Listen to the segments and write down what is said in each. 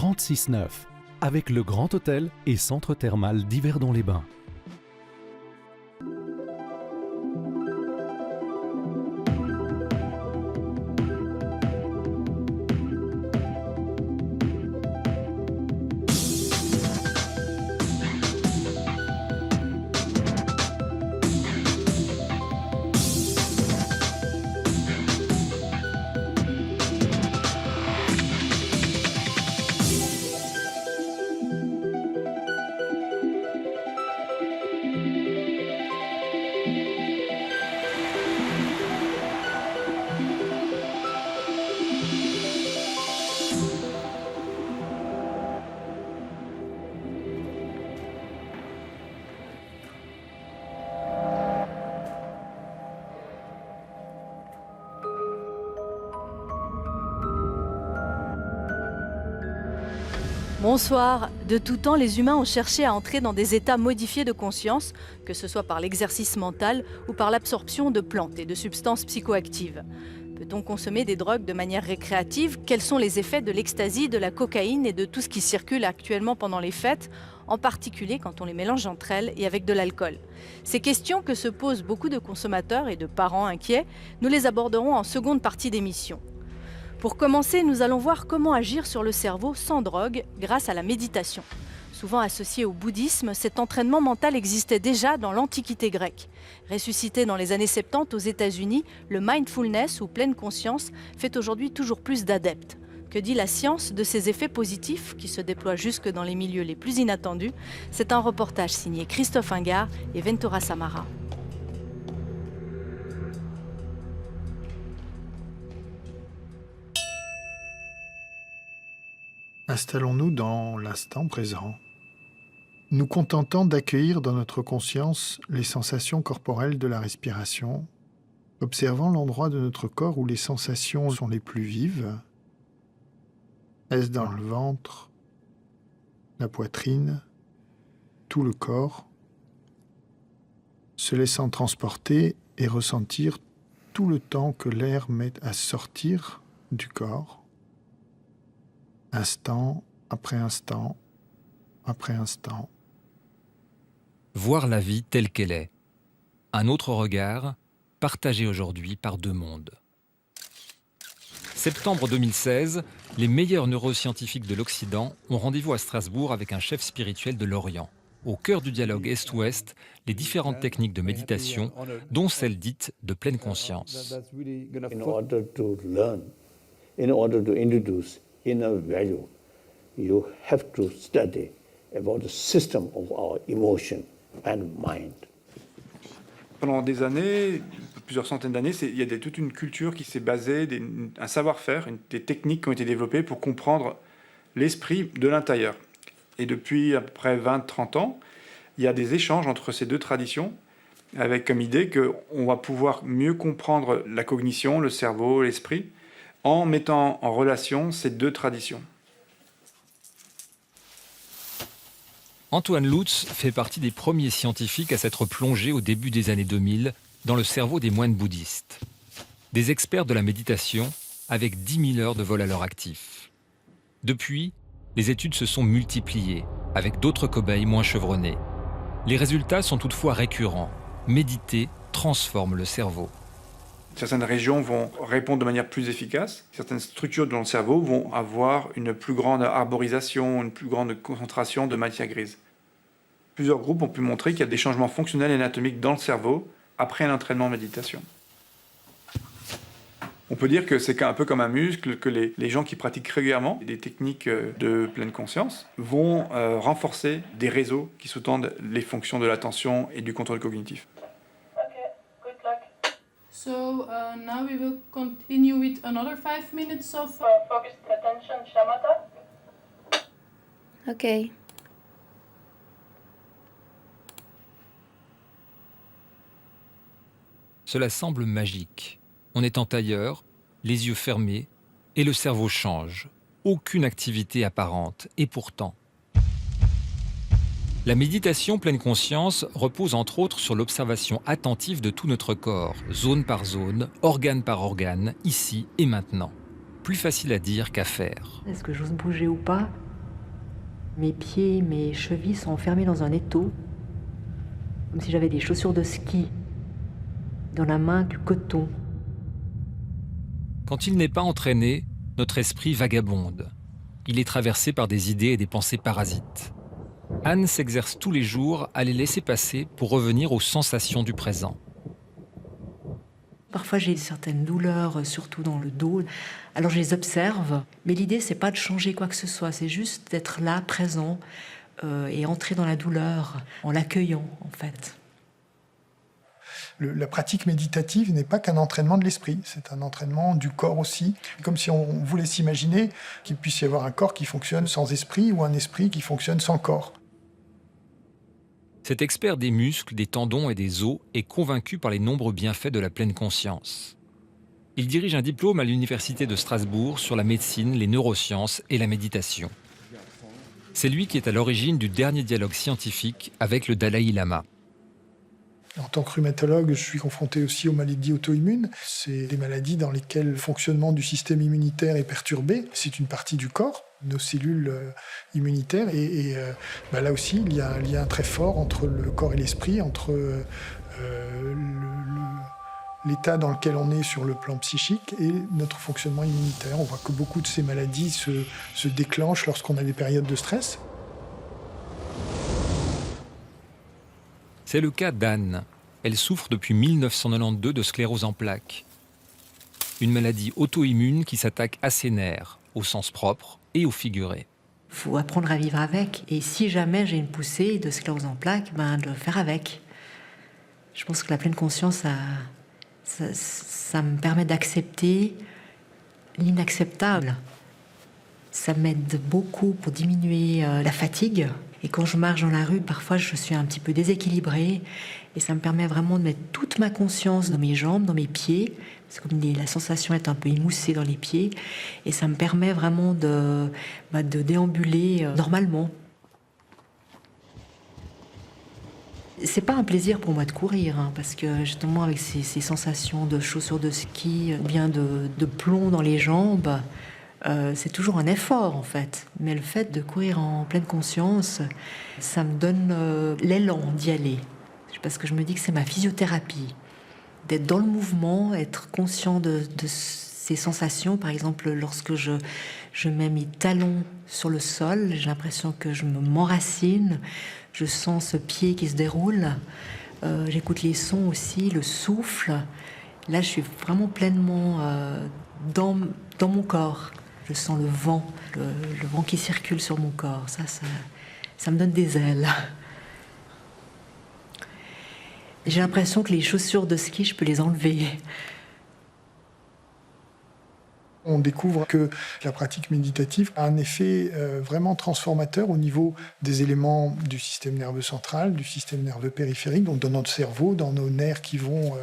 36,9 avec le Grand Hôtel et Centre Thermal d'Yverdon-les-Bains. Bonsoir. De tout temps, les humains ont cherché à entrer dans des états modifiés de conscience, que ce soit par l'exercice mental ou par l'absorption de plantes et de substances psychoactives. Peut-on consommer des drogues de manière récréative? Quels sont les effets de l'ecstasy, de la cocaïne et de tout ce qui circule actuellement pendant les fêtes, en particulier quand on les mélange entre elles et avec de l'alcool? Ces questions que se posent beaucoup de consommateurs et de parents inquiets, nous les aborderons en seconde partie d'émission. Pour commencer, nous allons voir comment agir sur le cerveau sans drogue grâce à la méditation. Souvent associé au bouddhisme, cet entraînement mental existait déjà dans l'Antiquité grecque. Ressuscité dans les années 70 aux États-Unis, le mindfulness ou pleine conscience fait aujourd'hui toujours plus d'adeptes. Que dit la science de ces effets positifs qui se déploient jusque dans les milieux les plus inattendus? C'est un reportage signé Christophe Ingard et Ventura Samara. Installons-nous dans l'instant présent, nous contentant d'accueillir dans notre conscience les sensations corporelles de la respiration, observant l'endroit de notre corps où les sensations sont les plus vives. Est-ce dans le ventre, la poitrine, tout le corps, se laissant transporter et ressentir tout le temps que l'air met à sortir du corps, instant après instant, après instant. Voir la vie telle qu'elle est. Un autre regard, partagé aujourd'hui par deux mondes. Septembre 2016, les meilleurs neuroscientifiques de l'Occident ont rendez-vous à Strasbourg avec un chef spirituel de l'Orient. Au cœur du dialogue Est-Ouest, les différentes techniques de méditation, dont celle dite de pleine conscience. Inner value, you have to study about the system of our emotion and mind. Pendant des années, plusieurs centaines d'années, il y a toute une culture qui s'est basée, un savoir-faire, des techniques qui ont été développées pour comprendre l'esprit de l'intérieur. Et depuis à peu près 20-30 ans, il y a des échanges entre ces deux traditions, avec comme idée qu'on va pouvoir mieux comprendre la cognition, le cerveau, l'esprit, en mettant en relation ces deux traditions. Antoine Lutz fait partie des premiers scientifiques à s'être plongé au début des années 2000 dans le cerveau des moines bouddhistes. Des experts de la méditation avec 10 000 heures de vol à leur actif. Depuis, les études se sont multipliées, avec d'autres cobayes moins chevronnés. Les résultats sont toutefois récurrents. Méditer transforme le cerveau. Certaines régions vont répondre de manière plus efficace. Certaines structures dans le cerveau vont avoir une plus grande arborisation, une plus grande concentration de matière grise. Plusieurs groupes ont pu montrer qu'il y a des changements fonctionnels et anatomiques dans le cerveau après un entraînement en méditation. On peut dire que c'est un peu comme un muscle, que les gens qui pratiquent régulièrement des techniques de pleine conscience vont renforcer des réseaux qui sous-tendent les fonctions de l'attention et du contrôle cognitif. So now we will continue with another 5 minutes of focused attention, shamatha. Okay. Cela semble magique. On est en tailleur, les yeux fermés, et le cerveau change. Aucune activité apparente, et pourtant. La méditation pleine conscience repose entre autres sur l'observation attentive de tout notre corps, zone par zone, organe par organe, ici et maintenant. Plus facile à dire qu'à faire. Est-ce que j'ose bouger ou pas? Mes pieds, mes chevilles sont enfermés dans un étau, comme si j'avais des chaussures de ski. Dans la main, du coton. Quand il n'est pas entraîné, notre esprit vagabonde. Il est traversé par des idées et des pensées parasites. Anne s'exerce tous les jours à les laisser passer pour revenir aux sensations du présent. Parfois, j'ai certaines douleurs, surtout dans le dos. Alors, je les observe. Mais l'idée, c'est pas de changer quoi que ce soit. C'est juste d'être là, présent, et entrer dans la douleur en l'accueillant, en fait. La pratique méditative n'est pas qu'un entraînement de l'esprit, c'est un entraînement du corps aussi. Comme si on voulait s'imaginer qu'il puisse y avoir un corps qui fonctionne sans esprit ou un esprit qui fonctionne sans corps. Cet expert des muscles, des tendons et des os est convaincu par les nombreux bienfaits de la pleine conscience. Il dirige un diplôme à l'Université de Strasbourg sur la médecine, les neurosciences et la méditation. C'est lui qui est à l'origine du dernier dialogue scientifique avec le Dalai Lama. En tant que rhumatologue, je suis confronté aussi aux maladies auto-immunes. C'est des maladies dans lesquelles le fonctionnement du système immunitaire est perturbé. C'est une partie du corps, nos cellules immunitaires. Et là aussi, il y a un lien très fort entre le corps et l'esprit, entre l'état dans lequel on est sur le plan psychique et notre fonctionnement immunitaire. On voit que beaucoup de ces maladies se déclenchent lorsqu'on a des périodes de stress. C'est le cas d'Anne. Elle souffre depuis 1992 de sclérose en plaques. Une maladie auto-immune qui s'attaque à ses nerfs, au sens propre et au figuré. Il faut apprendre à vivre avec. Et si jamais j'ai une poussée de sclérose en plaques, de faire avec. Je pense que la pleine conscience, ça me permet d'accepter l'inacceptable. Ça m'aide beaucoup pour diminuer la fatigue. Et quand je marche dans la rue, parfois je suis un petit peu déséquilibrée. Et ça me permet vraiment de mettre toute ma conscience dans mes jambes, dans mes pieds. C'est comme la sensation est un peu émoussée dans les pieds. Et ça me permet vraiment de déambuler normalement. C'est pas un plaisir pour moi de courir, parce que justement avec ces sensations de chaussures de ski, bien de plomb dans les jambes, c'est toujours un effort en fait. Mais le fait de courir en pleine conscience, ça me donne l'élan d'y aller. Parce que je me dis que c'est ma physiothérapie. D'être dans le mouvement, être conscient de ces sensations. Par exemple, lorsque je mets mes talons sur le sol, j'ai l'impression que je m'enracine. Je sens ce pied qui se déroule. J'écoute les sons aussi, le souffle. Là, je suis vraiment pleinement dans mon corps. Je sens le vent qui circule sur mon corps. Ça me donne des ailes. J'ai l'impression que les chaussures de ski, je peux les enlever. On découvre que la pratique méditative a un effet vraiment transformateur au niveau des éléments du système nerveux central, du système nerveux périphérique, donc dans notre cerveau, dans nos nerfs qui vont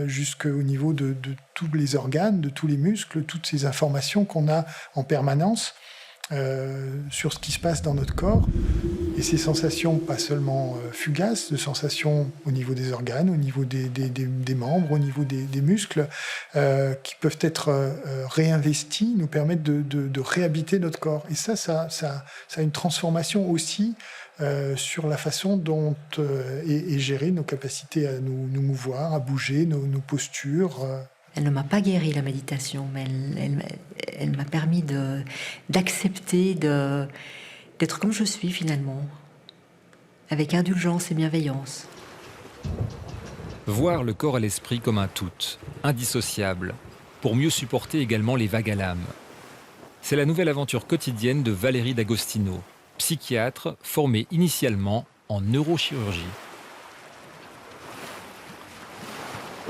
jusqu'au niveau de tous les organes, de tous les muscles, toutes ces informations qu'on a en permanence sur ce qui se passe dans notre corps. Et ces sensations, pas seulement fugaces, de sensations au niveau des organes, au niveau des membres, au niveau des muscles, qui peuvent être réinvestis, nous permettent de réhabiter notre corps. Et ça a une transformation aussi sur la façon dont est gérée nos capacités à nous mouvoir, à bouger, nos postures. Elle ne m'a pas guéri, la méditation, mais elle m'a permis d'accepter d'être comme je suis finalement, avec indulgence et bienveillance. Voir le corps et l'esprit comme un tout, indissociable, pour mieux supporter également les vagues à l'âme. C'est la nouvelle aventure quotidienne de Valérie D'Agostino, psychiatre formée initialement en neurochirurgie.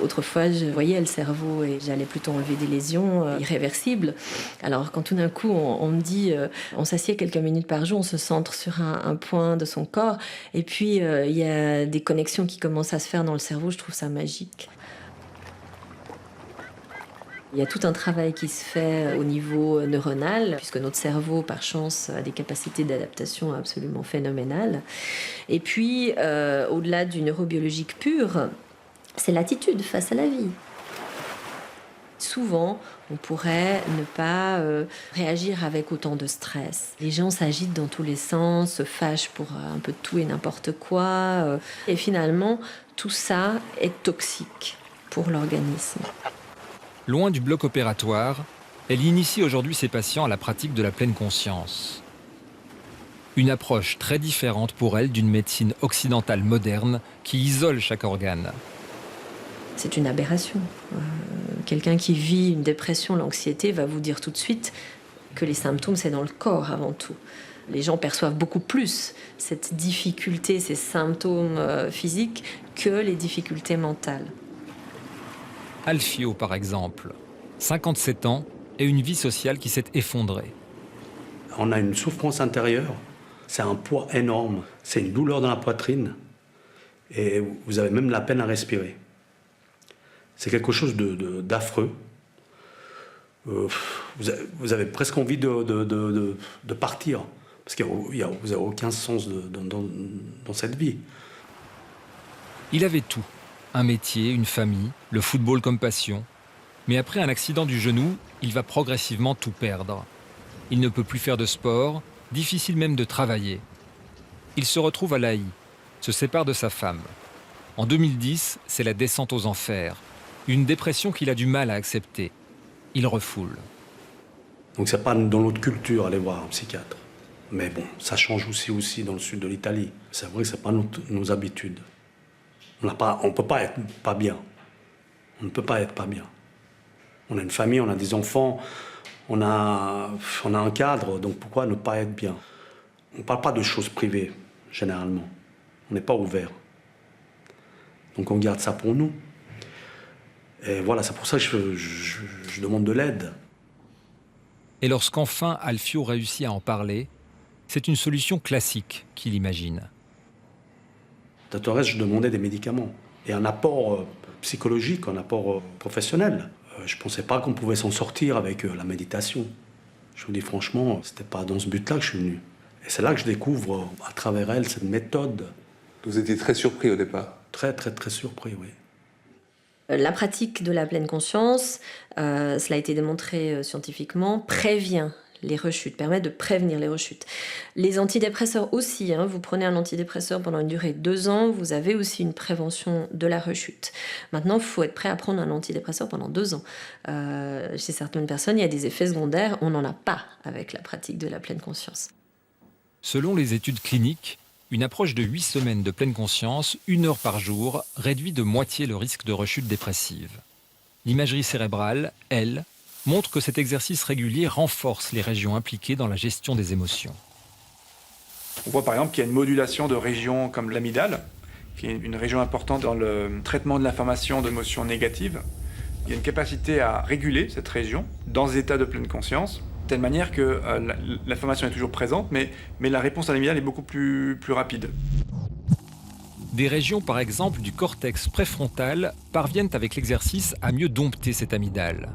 Autrefois, je voyais le cerveau et j'allais plutôt enlever des lésions irréversibles. Alors, quand tout d'un coup, on me dit, on s'assied quelques minutes par jour, on se centre sur un point de son corps, et puis il y a des connexions qui commencent à se faire dans le cerveau, je trouve ça magique. Il y a tout un travail qui se fait au niveau neuronal, puisque notre cerveau, par chance, a des capacités d'adaptation absolument phénoménales. Et puis, au-delà du neurobiologique pur, c'est l'attitude face à la vie. Souvent, on pourrait ne pas réagir avec autant de stress. Les gens s'agitent dans tous les sens, se fâchent pour un peu tout et n'importe quoi. Et finalement, tout ça est toxique pour l'organisme. Loin du bloc opératoire, elle initie aujourd'hui ses patients à la pratique de la pleine conscience. Une approche très différente pour elle d'une médecine occidentale moderne qui isole chaque organe. C'est une aberration. Quelqu'un qui vit une dépression, l'anxiété, va vous dire tout de suite que les symptômes, c'est dans le corps avant tout. Les gens perçoivent beaucoup plus cette difficulté, ces symptômes physiques, que les difficultés mentales. Alfio, par exemple, 57 ans et une vie sociale qui s'est effondrée. On a une souffrance intérieure, c'est un poids énorme, c'est une douleur dans la poitrine et vous avez même la peine à respirer. C'est quelque chose d'affreux. Vous avez presque envie de partir, parce que vous n'avez aucun sens dans cette vie. Il avait tout, un métier, une famille, le football comme passion. Mais après un accident du genou, il va progressivement tout perdre. Il ne peut plus faire de sport, difficile même de travailler. Il se retrouve à l'AI, se sépare de sa femme. En 2010, c'est la descente aux enfers. Une dépression qu'il a du mal à accepter. Il refoule. Donc c'est pas dans notre culture aller voir un psychiatre. Mais bon, ça change aussi dans le sud de l'Italie. C'est vrai que c'est pas nos habitudes. On peut pas être pas bien. On ne peut pas être pas bien. On a une famille, on a des enfants, on a un cadre, donc pourquoi ne pas être bien? On ne parle pas de choses privées, généralement. On n'est pas ouvert. Donc on garde ça pour nous. Et voilà, c'est pour ça que je demande de l'aide. Et lorsqu'enfin Alfio réussit à en parler, c'est une solution classique qu'il imagine. Tout je demandais des médicaments et un apport psychologique, un apport professionnel. Je ne pensais pas qu'on pouvait s'en sortir avec la méditation. Je vous dis franchement, c'était pas dans ce but-là que je suis venu. Et c'est là que je découvre, à travers elle, cette méthode. Vous étiez très surpris au départ? Très, très, très surpris, oui. La pratique de la pleine conscience, cela a été démontré scientifiquement, prévient les rechutes, permet de prévenir les rechutes. Les antidépresseurs aussi, vous prenez un antidépresseur pendant une durée de 2 ans, vous avez aussi une prévention de la rechute. Maintenant, il faut être prêt à prendre un antidépresseur pendant 2 ans. Chez certaines personnes, il y a des effets secondaires, on n'en a pas avec la pratique de la pleine conscience. Selon les études cliniques, une approche de 8 semaines de pleine conscience, 1 heure par jour, réduit de moitié le risque de rechute dépressive. L'imagerie cérébrale, elle, montre que cet exercice régulier renforce les régions impliquées dans la gestion des émotions. On voit par exemple qu'il y a une modulation de régions comme l'amygdale, qui est une région importante dans le traitement de l'information d'émotions négatives. Il y a une capacité à réguler cette région dans des états de pleine conscience, de telle manière que l'information est toujours présente, mais la réponse à l'amygdale est beaucoup plus rapide. Des régions, par exemple, du cortex préfrontal parviennent avec l'exercice à mieux dompter cette amygdale.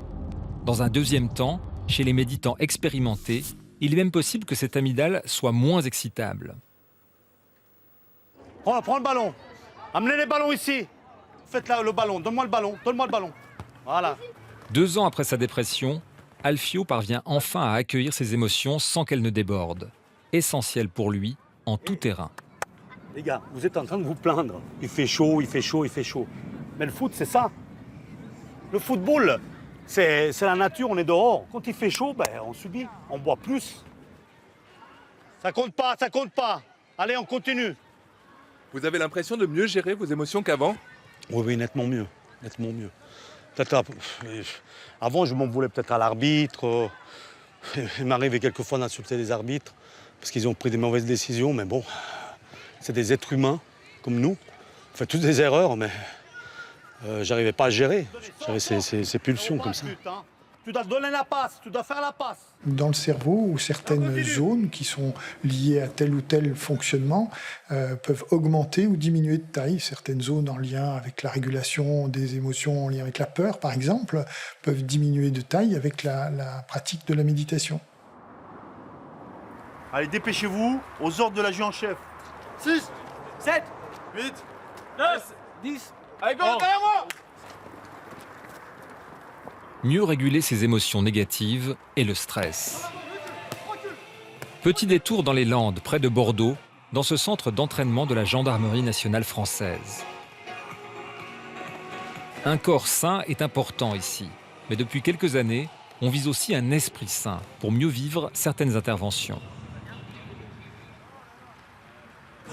Dans un deuxième temps, chez les méditants expérimentés, il est même possible que cette amygdale soit moins excitable. Prends le ballon. Amenez les ballons ici. Faites là le ballon. Donne-moi le ballon. Voilà. 2 ans après sa dépression, Alfio parvient enfin à accueillir ses émotions sans qu'elles ne débordent. Essentiel pour lui, en tout terrain. Les gars, vous êtes en train de vous plaindre. Il fait chaud. Mais le foot, c'est ça. Le football, c'est la nature, on est dehors. Quand il fait chaud, on subit, on boit plus. Ça compte pas. Allez, on continue. Vous avez l'impression de mieux gérer vos émotions qu'avant? Oui, nettement mieux. Peut-être, avant, je m'en voulais peut-être à l'arbitre. Il m'arrivait quelquefois d'insulter les arbitres parce qu'ils ont pris des mauvaises décisions, mais bon, c'est des êtres humains comme nous. On fait tous des erreurs, mais j'arrivais pas à gérer. J'avais ces pulsions comme ça. Tu dois donner la passe, tu dois faire la passe. Dans le cerveau, où certaines zones qui sont liées à tel ou tel fonctionnement peuvent augmenter ou diminuer de taille. Certaines zones en lien avec la régulation des émotions, en lien avec la peur, par exemple, peuvent diminuer de taille avec la pratique de la méditation. Allez, dépêchez-vous, aux ordres de l'adjudant-chef. 6, 7, 8, 9, 10. Allez, go, derrière moi! mieux réguler ses émotions négatives et le stress. Petit détour dans les Landes, près de Bordeaux, dans ce centre d'entraînement de la Gendarmerie nationale française. Un corps sain est important ici, mais depuis quelques années, on vise aussi un esprit sain pour mieux vivre certaines interventions.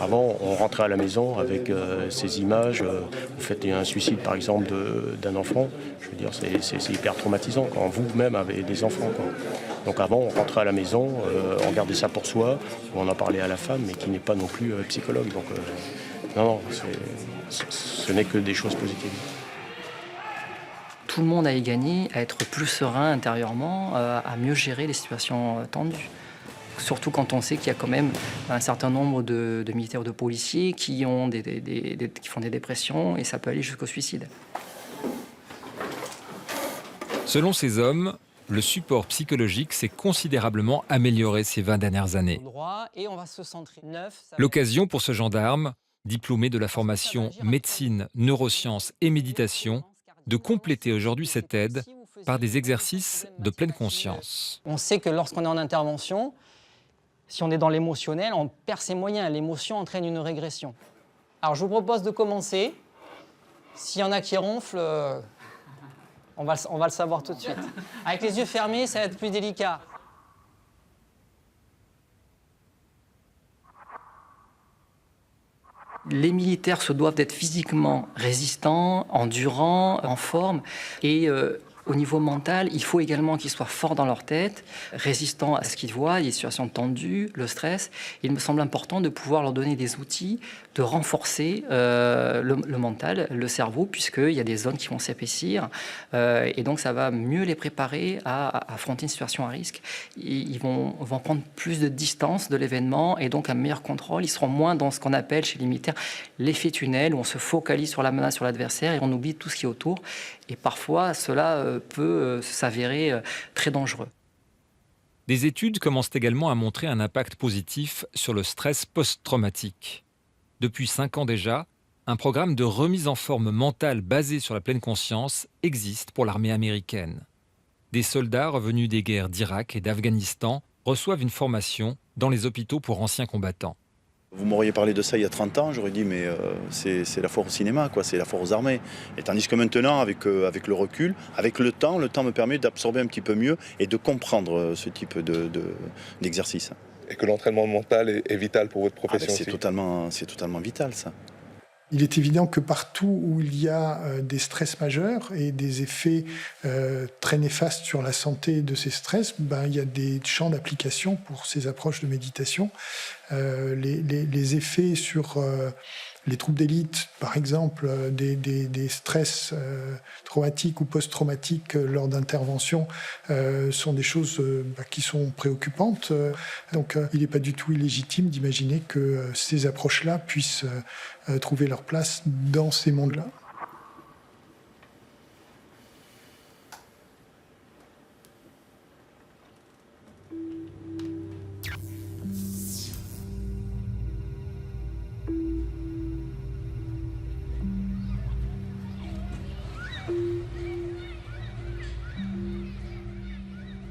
Avant, on rentrait à la maison avec ces images. Vous faites un suicide, par exemple, d'un enfant. Je veux dire, c'est hyper traumatisant quand vous-même avez des enfants, quoi. Donc avant, on rentrait à la maison, on gardait ça pour soi, on en parlait à la femme, mais qui n'est pas non plus psychologue. Donc non, ce n'est que des choses positives. Tout le monde a y gagné à être plus serein intérieurement, à mieux gérer les situations tendues. Surtout quand on sait qu'il y a quand même un certain nombre de militaires ou de policiers qui font des dépressions et ça peut aller jusqu'au suicide. Selon ces hommes, le support psychologique s'est considérablement amélioré ces 20 dernières années. L'occasion pour ce gendarme, diplômé de la formation médecine, neurosciences et méditation, de compléter aujourd'hui cette aide par des exercices de pleine conscience. On sait que lorsqu'on est en intervention, si on est dans l'émotionnel, on perd ses moyens. L'émotion entraîne une régression. Alors je vous propose de commencer. S'il y en a qui ronflent, on va le savoir tout de suite. Avec les yeux fermés, ça va être plus délicat. Les militaires se doivent d'être physiquement résistants, endurants, en forme. Et au niveau mental, il faut également qu'ils soient forts dans leur tête, résistants à ce qu'ils voient, les situations tendues, le stress. Il me semble important de pouvoir leur donner des outils, de renforcer le mental, le cerveau, puisqu'il y a des zones qui vont s'épaissir. Et donc, ça va mieux les préparer à affronter une situation à risque. Ils vont prendre plus de distance de l'événement et donc un meilleur contrôle. Ils seront moins dans ce qu'on appelle chez les militaires l'effet tunnel, où on se focalise sur la menace, sur l'adversaire et on oublie tout ce qui est autour. Et parfois, cela peut s'avérer très dangereux. Des études commencent également à montrer un impact positif sur le stress post-traumatique. Depuis 5 ans déjà, un programme de remise en forme mentale basé sur la pleine conscience existe pour l'armée américaine. Des soldats revenus des guerres d'Irak et d'Afghanistan reçoivent une formation dans les hôpitaux pour anciens combattants. Vous m'auriez parlé de ça il y a 30 ans, j'aurais dit mais c'est la foire au cinéma, quoi, c'est la foire aux armées. Et tandis que maintenant, avec le recul, avec le temps me permet d'absorber un petit peu mieux et de comprendre ce type d'exercice. Et que l'entraînement mental est vital pour votre profession aussi. C'est totalement vital, ça. Il est évident que partout où il y a des stress majeurs et des effets très néfastes sur la santé de ces stress, il y a des champs d'application pour ces approches de méditation. Les effets sur les troupes d'élite, par exemple, des stress traumatiques ou post-traumatiques lors d'interventions sont des choses qui sont préoccupantes. Donc il n'est pas du tout illégitime d'imaginer que ces approches-là puissent trouver leur place dans ces mondes-là.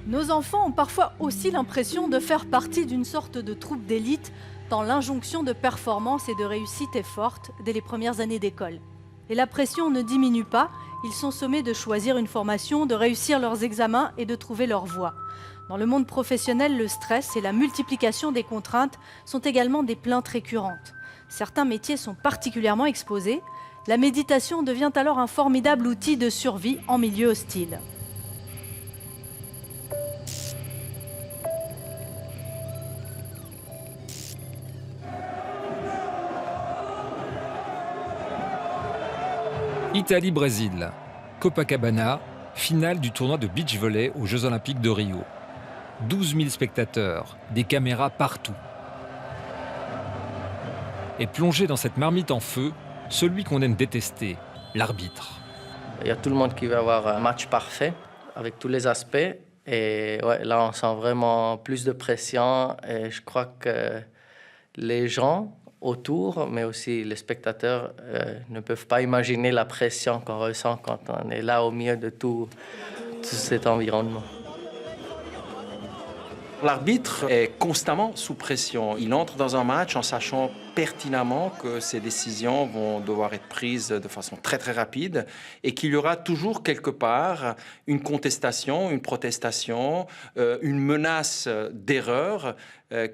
Nos enfants ont parfois aussi l'impression de faire partie d'une sorte de troupe d'élite, tant l'injonction de performance et de réussite est forte dès les premières années d'école. Et la pression ne diminue pas, ils sont sommés de choisir une formation, de réussir leurs examens et de trouver leur voie. Dans le monde professionnel, le stress et la multiplication des contraintes sont également des plaintes récurrentes. Certains métiers sont particulièrement exposés. La méditation devient alors un formidable outil de survie en milieu hostile. Italie-Brésil, Copacabana, finale du tournoi de beach volley aux Jeux Olympiques de Rio. 12 000 spectateurs, des caméras partout. Et plongé dans cette marmite en feu, celui qu'on aime détester, l'arbitre. Il y a tout le monde qui veut avoir un match parfait, avec tous les aspects. Et ouais, là, on sent vraiment plus de pression. Et je crois que les gens autour, mais aussi les spectateurs, ne peuvent pas imaginer la pression qu'on ressent quand on est là au milieu de toute cet environnement. L'arbitre est constamment sous pression. Il entre dans un match en sachant pertinemment que ses décisions vont devoir être prises de façon très très rapide et qu'il y aura toujours quelque part une contestation, une protestation, une menace d'erreur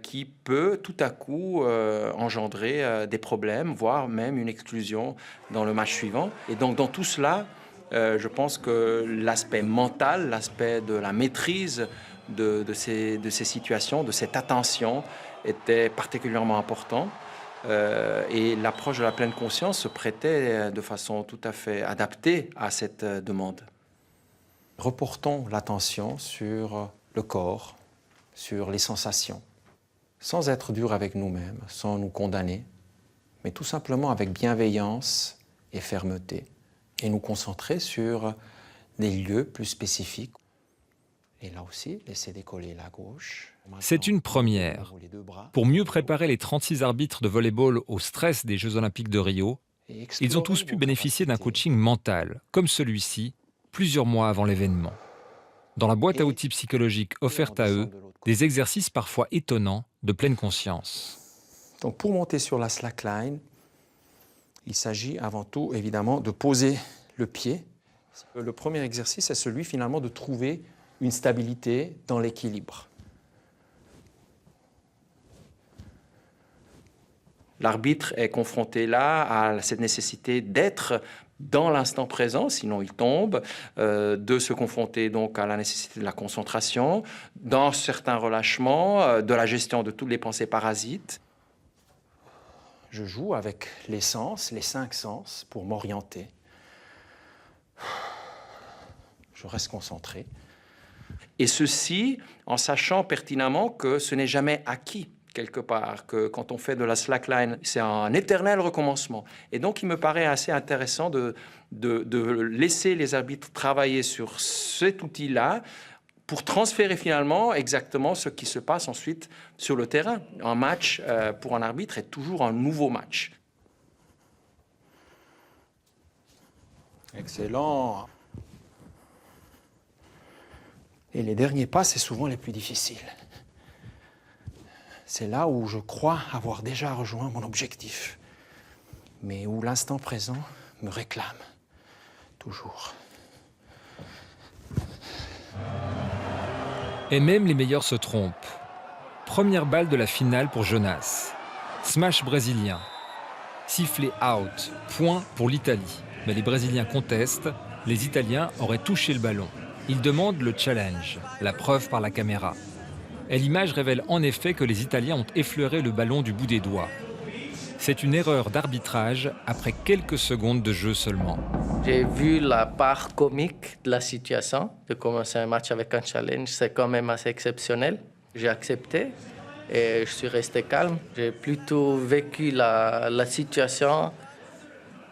qui peut tout à coup engendrer des problèmes, voire même une exclusion dans le match suivant. Et donc dans tout cela, je pense que l'aspect mental, l'aspect de la maîtrise de ces situations, de cette attention était particulièrement important. Et l'approche de la pleine conscience se prêtait de façon tout à fait adaptée à cette demande. Reportons l'attention sur le corps, sur les sensations, sans être dur avec nous-mêmes, sans nous condamner, mais tout simplement avec bienveillance et fermeté, et nous concentrer sur des lieux plus spécifiques. Et là aussi, laissez décoller la gauche. C'est une première. Pour mieux préparer les 36 arbitres de volley-ball au stress des Jeux Olympiques de Rio, ils ont tous pu bénéficier d'un coaching mental, comme celui-ci, plusieurs mois avant l'événement. Dans la boîte à outils psychologiques offerte à eux, des exercices parfois étonnants de pleine conscience. Donc pour monter sur la slackline, il s'agit avant tout, évidemment, de poser le pied. Le premier exercice, c'est celui finalement de trouver une stabilité dans l'équilibre. L'arbitre est confronté là à cette nécessité d'être dans l'instant présent, sinon il tombe, de se confronter donc à la nécessité de la concentration, dans certains relâchements, de la gestion de toutes les pensées parasites. Je joue avec les sens, les 5 sens, pour m'orienter. Je reste concentré. Et ceci en sachant pertinemment que ce n'est jamais acquis quelque part, que quand on fait de la slackline, c'est un éternel recommencement. Et donc il me paraît assez intéressant de laisser les arbitres travailler sur cet outil-là pour transférer finalement exactement ce qui se passe ensuite sur le terrain. Un match pour un arbitre est toujours un nouveau match. Excellent. Et les derniers pas, c'est souvent les plus difficiles. C'est là où je crois avoir déjà rejoint mon objectif, mais où l'instant présent me réclame, toujours. Et même les meilleurs se trompent. Première balle de la finale pour Jonas. Smash brésilien. Sifflet out, point pour l'Italie. Mais les Brésiliens contestent, les Italiens auraient touché le ballon. Ils demandent le challenge, la preuve par la caméra. Et l'image révèle en effet que les Italiens ont effleuré le ballon du bout des doigts. C'est une erreur d'arbitrage après quelques secondes de jeu seulement. J'ai vu la part comique de la situation. De commencer un match avec un challenge, c'est quand même assez exceptionnel. J'ai accepté et je suis resté calme. J'ai plutôt vécu la situation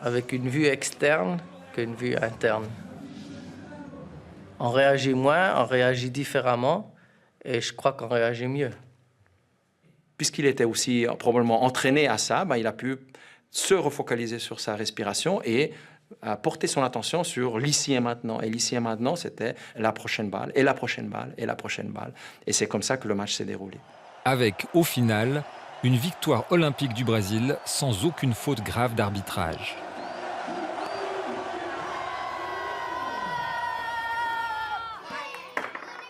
avec une vue externe qu'une vue interne. On réagit moins, on réagit différemment et je crois qu'on réagit mieux. Puisqu'il était aussi probablement entraîné à ça, il a pu se refocaliser sur sa respiration et porter son attention sur l'ici et maintenant. Et l'ici et maintenant, c'était la prochaine balle, et la prochaine balle, et la prochaine balle. Et c'est comme ça que le match s'est déroulé. Avec, au final, une victoire olympique du Brésil sans aucune faute grave d'arbitrage.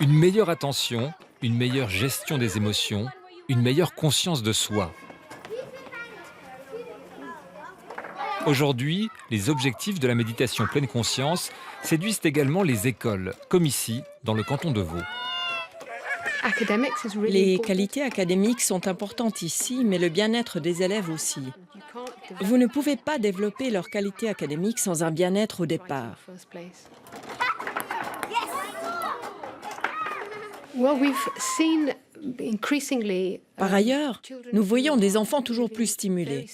Une meilleure attention, une meilleure gestion des émotions, une meilleure conscience de soi. Aujourd'hui, les objectifs de la méditation pleine conscience séduisent également les écoles, comme ici, dans le canton de Vaud. Les qualités académiques sont importantes ici, mais le bien-être des élèves aussi. Vous ne pouvez pas développer leurs qualités académiques sans un bien-être au départ. Par ailleurs, nous voyons des enfants toujours plus stimulés,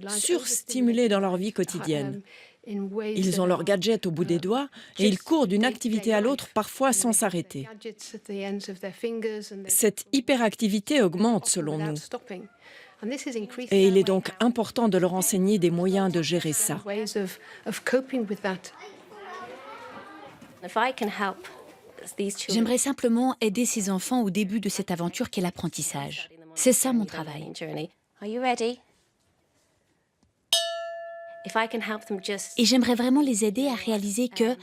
surstimulés dans leur vie quotidienne. Ils ont leurs gadgets au bout des doigts et ils courent d'une activité à l'autre, parfois sans s'arrêter. Cette hyperactivité augmente selon nous. Et il est donc important de leur enseigner des moyens de gérer ça. J'aimerais simplement aider ces enfants au début de cette aventure qu'est l'apprentissage. C'est ça mon travail. Et j'aimerais vraiment les aider à réaliser que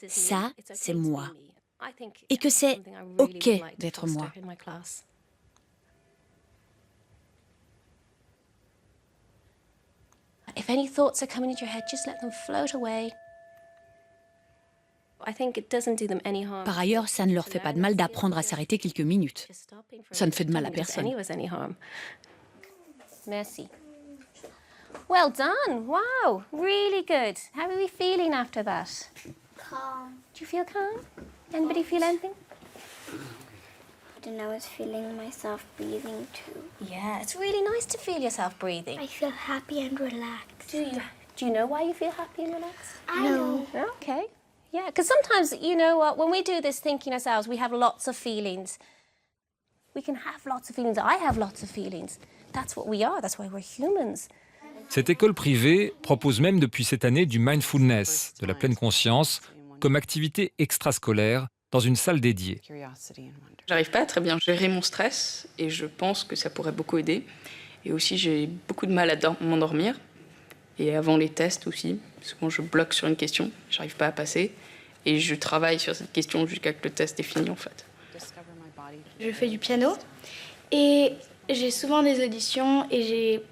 ça, c'est moi. Et que c'est OK d'être moi. If any thoughts are coming into your head, just let them float away. I think it doesn't do them any harm. Par ailleurs, ça ne leur fait pas de mal d'apprendre à s'arrêter quelques minutes. Ça ne fait de mal à personne. Merci. Well done. Wow, really good. How are we feeling after that? Calm. Do you feel calm? Anybody feel anything? And I was feeling myself breathing too. Yeah, it's really nice to feel yourself breathing. I feel happy and relaxed. Do you know why you feel happy and relaxed? I know. Okay. Yeah, because sometimes, you know what, when we do this thinking ourselves, we have lots of feelings. We can have lots of feelings. I have lots of feelings. That's what we are. That's why we're humans. Cette école privée propose même depuis cette année du mindfulness, de la pleine conscience, comme activité extrascolaire dans une salle dédiée. J'arrive pas à très bien gérer mon stress et je pense que ça pourrait beaucoup aider. Et aussi, j'ai beaucoup de mal à m'endormir. Et avant les tests aussi, souvent je bloque sur une question, j'arrive pas à passer. Et je travaille sur cette question jusqu'à que le test est fini en fait. Je fais du piano et j'ai souvent des auditions et j'ai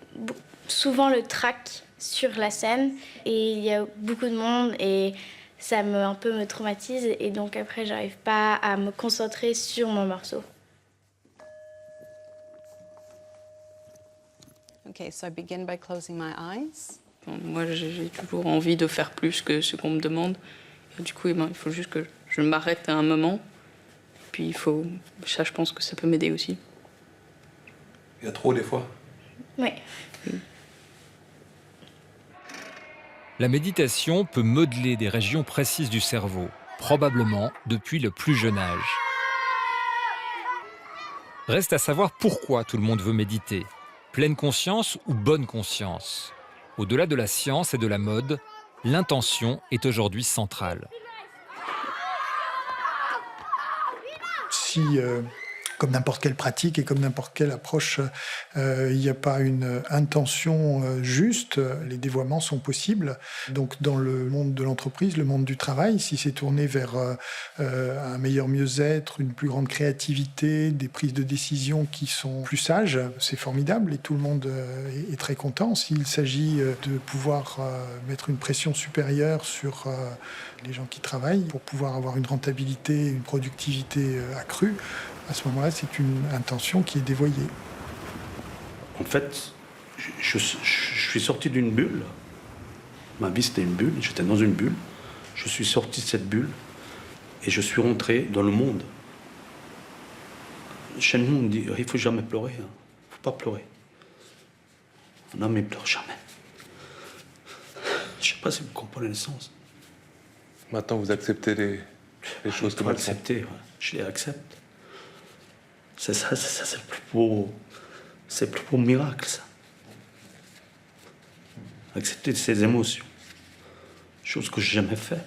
souvent le trac sur la scène. Et il y a beaucoup de monde et ça un peu me traumatise et donc après j'arrive pas à me concentrer sur mon morceau. Okay, so I begin by closing my eyes. Moi, j'ai toujours envie de faire plus que ce qu'on me demande. Et du coup, il faut juste que je m'arrête à un moment. Puis ça, je pense que ça peut m'aider aussi. Il y a trop des fois. Oui. La méditation peut modeler des régions précises du cerveau, probablement depuis le plus jeune âge. Reste à savoir pourquoi tout le monde veut méditer. Pleine conscience ou bonne conscience? Au-delà de la science et de la mode, l'intention est aujourd'hui centrale. Si, comme n'importe quelle pratique et comme n'importe quelle approche, il n'y a pas une intention juste, les dévoiements sont possibles. Donc dans le monde de l'entreprise, le monde du travail, si c'est tourné vers un meilleur mieux-être, une plus grande créativité, des prises de décision qui sont plus sages, c'est formidable et tout le monde est très content. S'il s'agit de pouvoir mettre une pression supérieure sur les gens qui travaillent pour pouvoir avoir une rentabilité, une productivité accrue, à ce moment-là, c'est une intention qui est dévoyée. En fait, je suis sorti d'une bulle. Ma vie, c'était une bulle. J'étais dans une bulle. Je suis sorti de cette bulle et je suis rentré dans le monde. Chez nous, on dit il ne faut jamais pleurer. Il ne faut pas pleurer. Un homme, il ne pleure jamais. Je ne sais pas si vous comprenez le sens. Maintenant, vous acceptez les choses comme elles sont. Accepter, je les accepte. C'est ça, c'est le plus beau. C'est le plus beau miracle, ça. Accepter ses émotions. Chose que je n'ai jamais fait.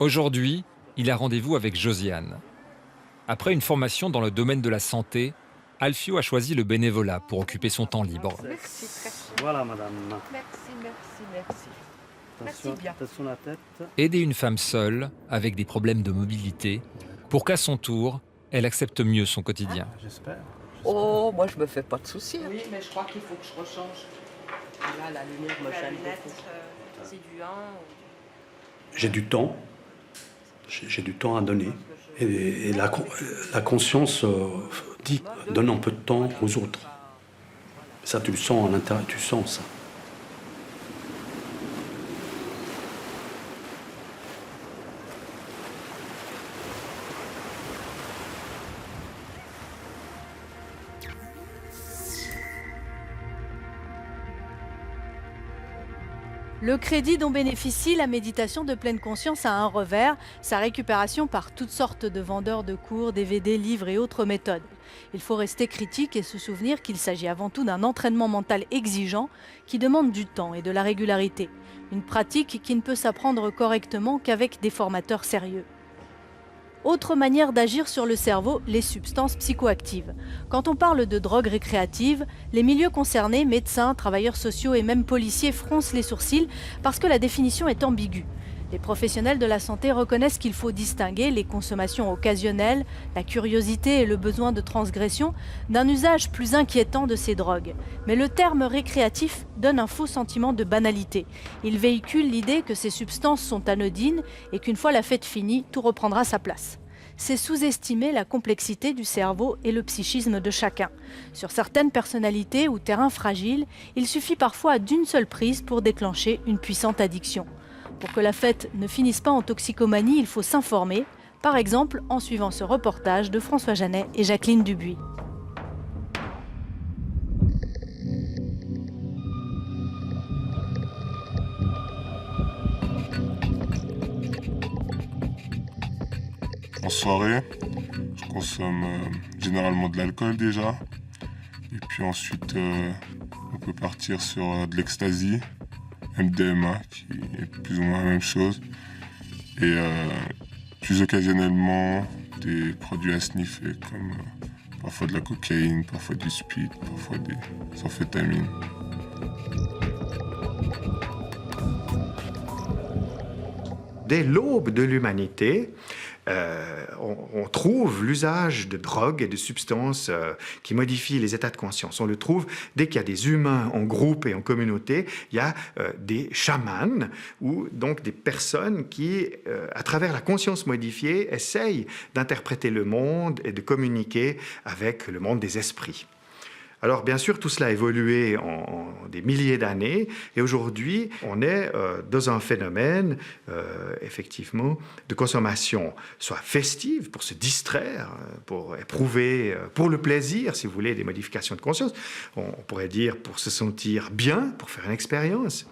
Aujourd'hui, il a rendez-vous avec Josiane. Après une formation dans le domaine de la santé, Alfio a choisi le bénévolat pour occuper son temps libre. Merci. Voilà, madame. Merci. Attention, attention la tête. Aider une femme seule, avec des problèmes de mobilité, pour qu'à son tour, elle accepte mieux son quotidien. J'espère. Oh, moi je me fais pas de soucis. Oui, mais je crois qu'il faut que je rechange. Là, la lumière me gêne beaucoup. C'est du 1 J'ai du temps. J'ai du temps à donner. Et la conscience dit donne un peu de temps aux autres. Ça, tu le sens à l'intérieur, tu sens ça. Le crédit dont bénéficie la méditation de pleine conscience a un revers, sa récupération par toutes sortes de vendeurs de cours, DVD, livres et autres méthodes. Il faut rester critique et se souvenir qu'il s'agit avant tout d'un entraînement mental exigeant qui demande du temps et de la régularité. Une pratique qui ne peut s'apprendre correctement qu'avec des formateurs sérieux. Autre manière d'agir sur le cerveau, les substances psychoactives. Quand on parle de drogue récréative, les milieux concernés, médecins, travailleurs sociaux et même policiers froncent les sourcils parce que la définition est ambiguë. Les professionnels de la santé reconnaissent qu'il faut distinguer les consommations occasionnelles, la curiosité et le besoin de transgression d'un usage plus inquiétant de ces drogues. Mais le terme récréatif donne un faux sentiment de banalité. Il véhicule l'idée que ces substances sont anodines et qu'une fois la fête finie, tout reprendra sa place. C'est sous-estimer la complexité du cerveau et le psychisme de chacun. Sur certaines personnalités ou terrains fragiles, il suffit parfois d'une seule prise pour déclencher une puissante addiction. Pour que la fête ne finisse pas en toxicomanie, il faut s'informer, par exemple en suivant ce reportage de François Janet et Jacqueline Dubuis. En soirée, je consomme généralement de l'alcool déjà. Et puis ensuite, on peut partir sur de l'ecstasy, MDMA, qui est plus ou moins la même chose. Et plus occasionnellement, des produits à sniffer, comme parfois de la cocaïne, parfois du speed, parfois des amphétamines. Dès l'aube de l'humanité, on trouve l'usage de drogues et de substances qui modifient les états de conscience. On le trouve dès qu'il y a des humains en groupe et en communauté, il y a des chamans ou donc des personnes qui, à travers la conscience modifiée, essayent d'interpréter le monde et de communiquer avec le monde des esprits. Alors bien sûr, tout cela a évolué en des milliers d'années et aujourd'hui, on est dans un phénomène, effectivement, de consommation, soit festive, pour se distraire, pour éprouver, pour le plaisir, si vous voulez, des modifications de conscience. On pourrait dire pour se sentir bien, pour faire une expérience.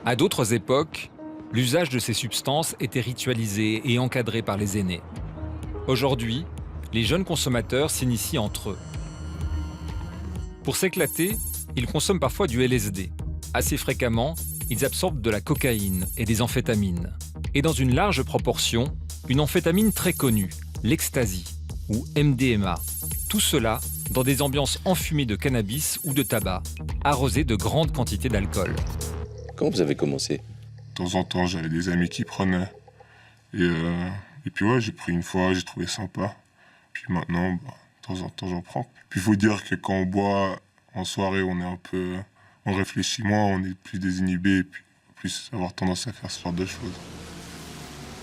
À d'autres époques, l'usage de ces substances était ritualisé et encadré par les aînés. Aujourd'hui, les jeunes consommateurs s'initient entre eux. Pour s'éclater, ils consomment parfois du LSD. Assez fréquemment, ils absorbent de la cocaïne et des amphétamines. Et dans une large proportion, une amphétamine très connue, l'ecstasy ou MDMA. Tout cela dans des ambiances enfumées de cannabis ou de tabac, arrosées de grandes quantités d'alcool. Comment vous avez commencé? De temps en temps, j'avais des amis qui prenaient. Et puis ouais, j'ai pris une fois, j'ai trouvé sympa. Puis maintenant, de temps en temps, j'en prends. Puis il faut dire que quand on boit en soirée, on réfléchit moins, on est plus désinhibé, et puis plus avoir tendance à faire ce genre de choses.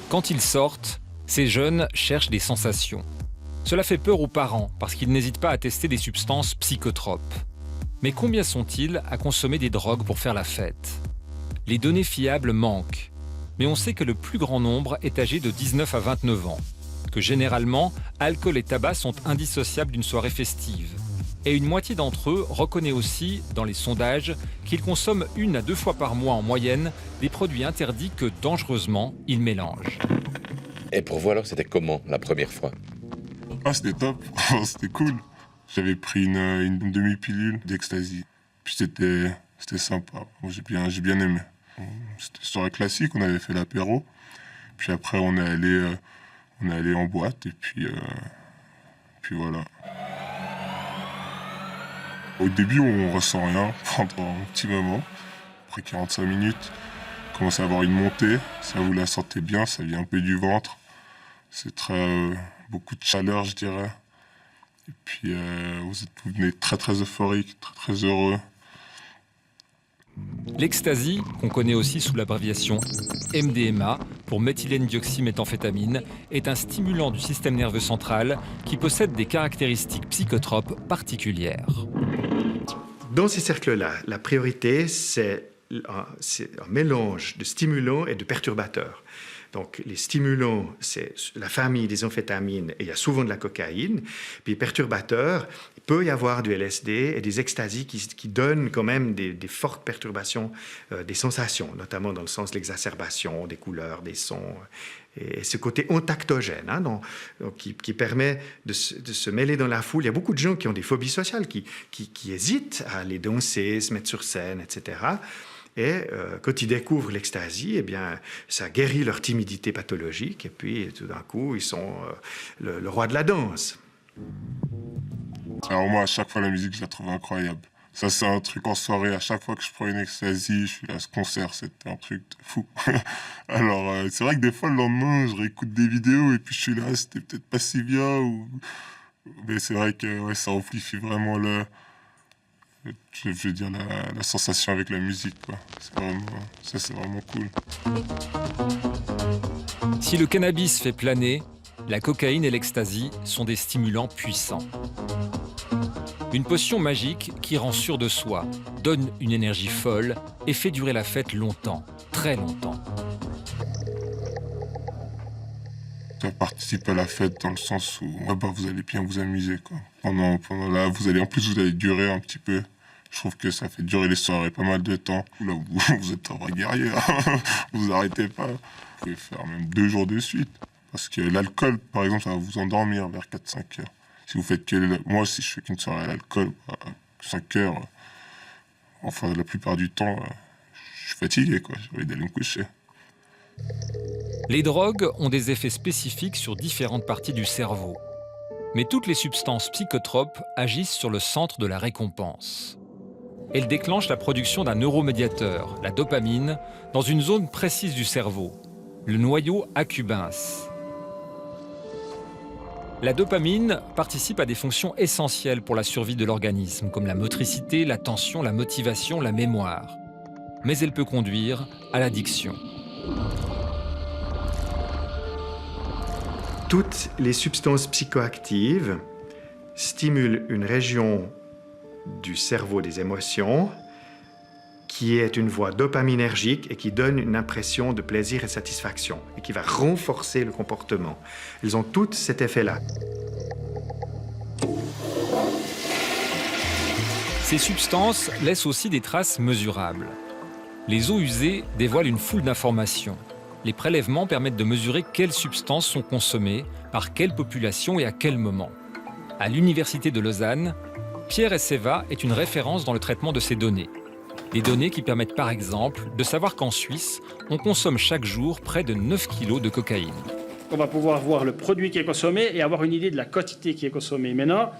Quand ils sortent, ces jeunes cherchent des sensations. Cela fait peur aux parents parce qu'ils n'hésitent pas à tester des substances psychotropes. Mais combien sont-ils à consommer des drogues pour faire la fête? Les données fiables manquent, mais on sait que le plus grand nombre est âgé de 19 à 29 ans. Que généralement, alcool et tabac sont indissociables d'une soirée festive. Et une moitié d'entre eux reconnaît aussi, dans les sondages, qu'ils consomment 1 à 2 fois par mois en moyenne des produits interdits que, dangereusement, ils mélangent. Et pour vous alors, c'était comment la première fois? Ah, c'était top, c'était cool. J'avais pris une demi-pilule d'ecstasy. Puis c'était sympa, moi, j'ai bien aimé. C'était une soirée classique, on avait fait l'apéro. Puis après, on est allé en boîte et puis voilà. Au début, on ressent rien pendant un petit moment. Après 45 minutes, on commence à avoir une montée. Ça, vous la sentez bien, ça vient un peu du ventre. C'est beaucoup de chaleur, je dirais. Et puis, vous venez très très euphorique, très très heureux. L'ecstasy, qu'on connaît aussi sous l'abréviation MDMA, pour méthylène-dioxyméthamphétamine, est un stimulant du système nerveux central qui possède des caractéristiques psychotropes particulières. Dans ces cercles-là, la priorité, c'est un mélange de stimulants et de perturbateurs. Donc, les stimulants, c'est la famille des amphétamines et il y a souvent de la cocaïne. Puis, perturbateurs, il peut y avoir du LSD et des extasies qui donnent quand même des fortes perturbations des sensations, notamment dans le sens de l'exacerbation, des couleurs, des sons. Et ce côté ontactogène, qui permet de se mêler dans la foule. Il y a beaucoup de gens qui ont des phobies sociales, qui hésitent à aller danser, se mettre sur scène, etc. Et quand ils découvrent l'ecstasy, eh bien, ça guérit leur timidité pathologique. Et puis, tout d'un coup, ils sont le roi de la danse. Alors moi, à chaque fois, la musique, je la trouve incroyable. Ça, c'est un truc en soirée. À chaque fois que je prends une ecstasy, je suis à ce concert. C'était un truc de fou. Alors, c'est vrai que des fois, le lendemain, je réécoute des vidéos et puis je suis là, c'était peut-être pas si bien. Mais c'est vrai que ouais, ça amplifie vraiment je veux dire, la sensation avec la musique, quoi. C'est vraiment cool. Si le cannabis fait planer, la cocaïne et l'ecstasy sont des stimulants puissants. Une potion magique qui rend sûr de soi, donne une énergie folle et fait durer la fête longtemps, très longtemps. Ça participe à la fête dans le sens où ouais, bah, vous allez bien vous amuser, quoi. Pendant là, vous allez durer un petit peu. Je trouve que ça fait durer les soirées pas mal de temps. Là, vous êtes un vrai guerrier. Vous arrêtez pas. Vous pouvez faire même 2 jours de suite. Parce que l'alcool, par exemple, ça va vous endormir vers 4-5 heures. Si vous faites moi, si je fais qu'une soirée à l'alcool, 5 heures, enfin, la plupart du temps, je suis fatigué, quoi. J'ai envie d'aller me coucher. Les drogues ont des effets spécifiques sur différentes parties du cerveau. Mais toutes les substances psychotropes agissent sur le centre de la récompense. Elles déclenchent la production d'un neuromédiateur, la dopamine, dans une zone précise du cerveau, le noyau accumbens. La dopamine participe à des fonctions essentielles pour la survie de l'organisme, comme la motricité, l'attention, la motivation, la mémoire. Mais elle peut conduire à l'addiction. Toutes les substances psychoactives stimulent une région du cerveau des émotions qui est une voie dopaminergique et qui donne une impression de plaisir et satisfaction et qui va renforcer le comportement. Elles ont toutes cet effet-là. Ces substances laissent aussi des traces mesurables. Les eaux usées dévoilent une foule d'informations. Les prélèvements permettent de mesurer quelles substances sont consommées, par quelle population et à quel moment. À l'Université de Lausanne, Pierre Esseva est une référence dans le traitement de ces données. Des données qui permettent par exemple de savoir qu'en Suisse, on consomme chaque jour près de 9 kg de cocaïne. On va pouvoir voir le produit qui est consommé et avoir une idée de la quantité qui est consommée. Maintenant,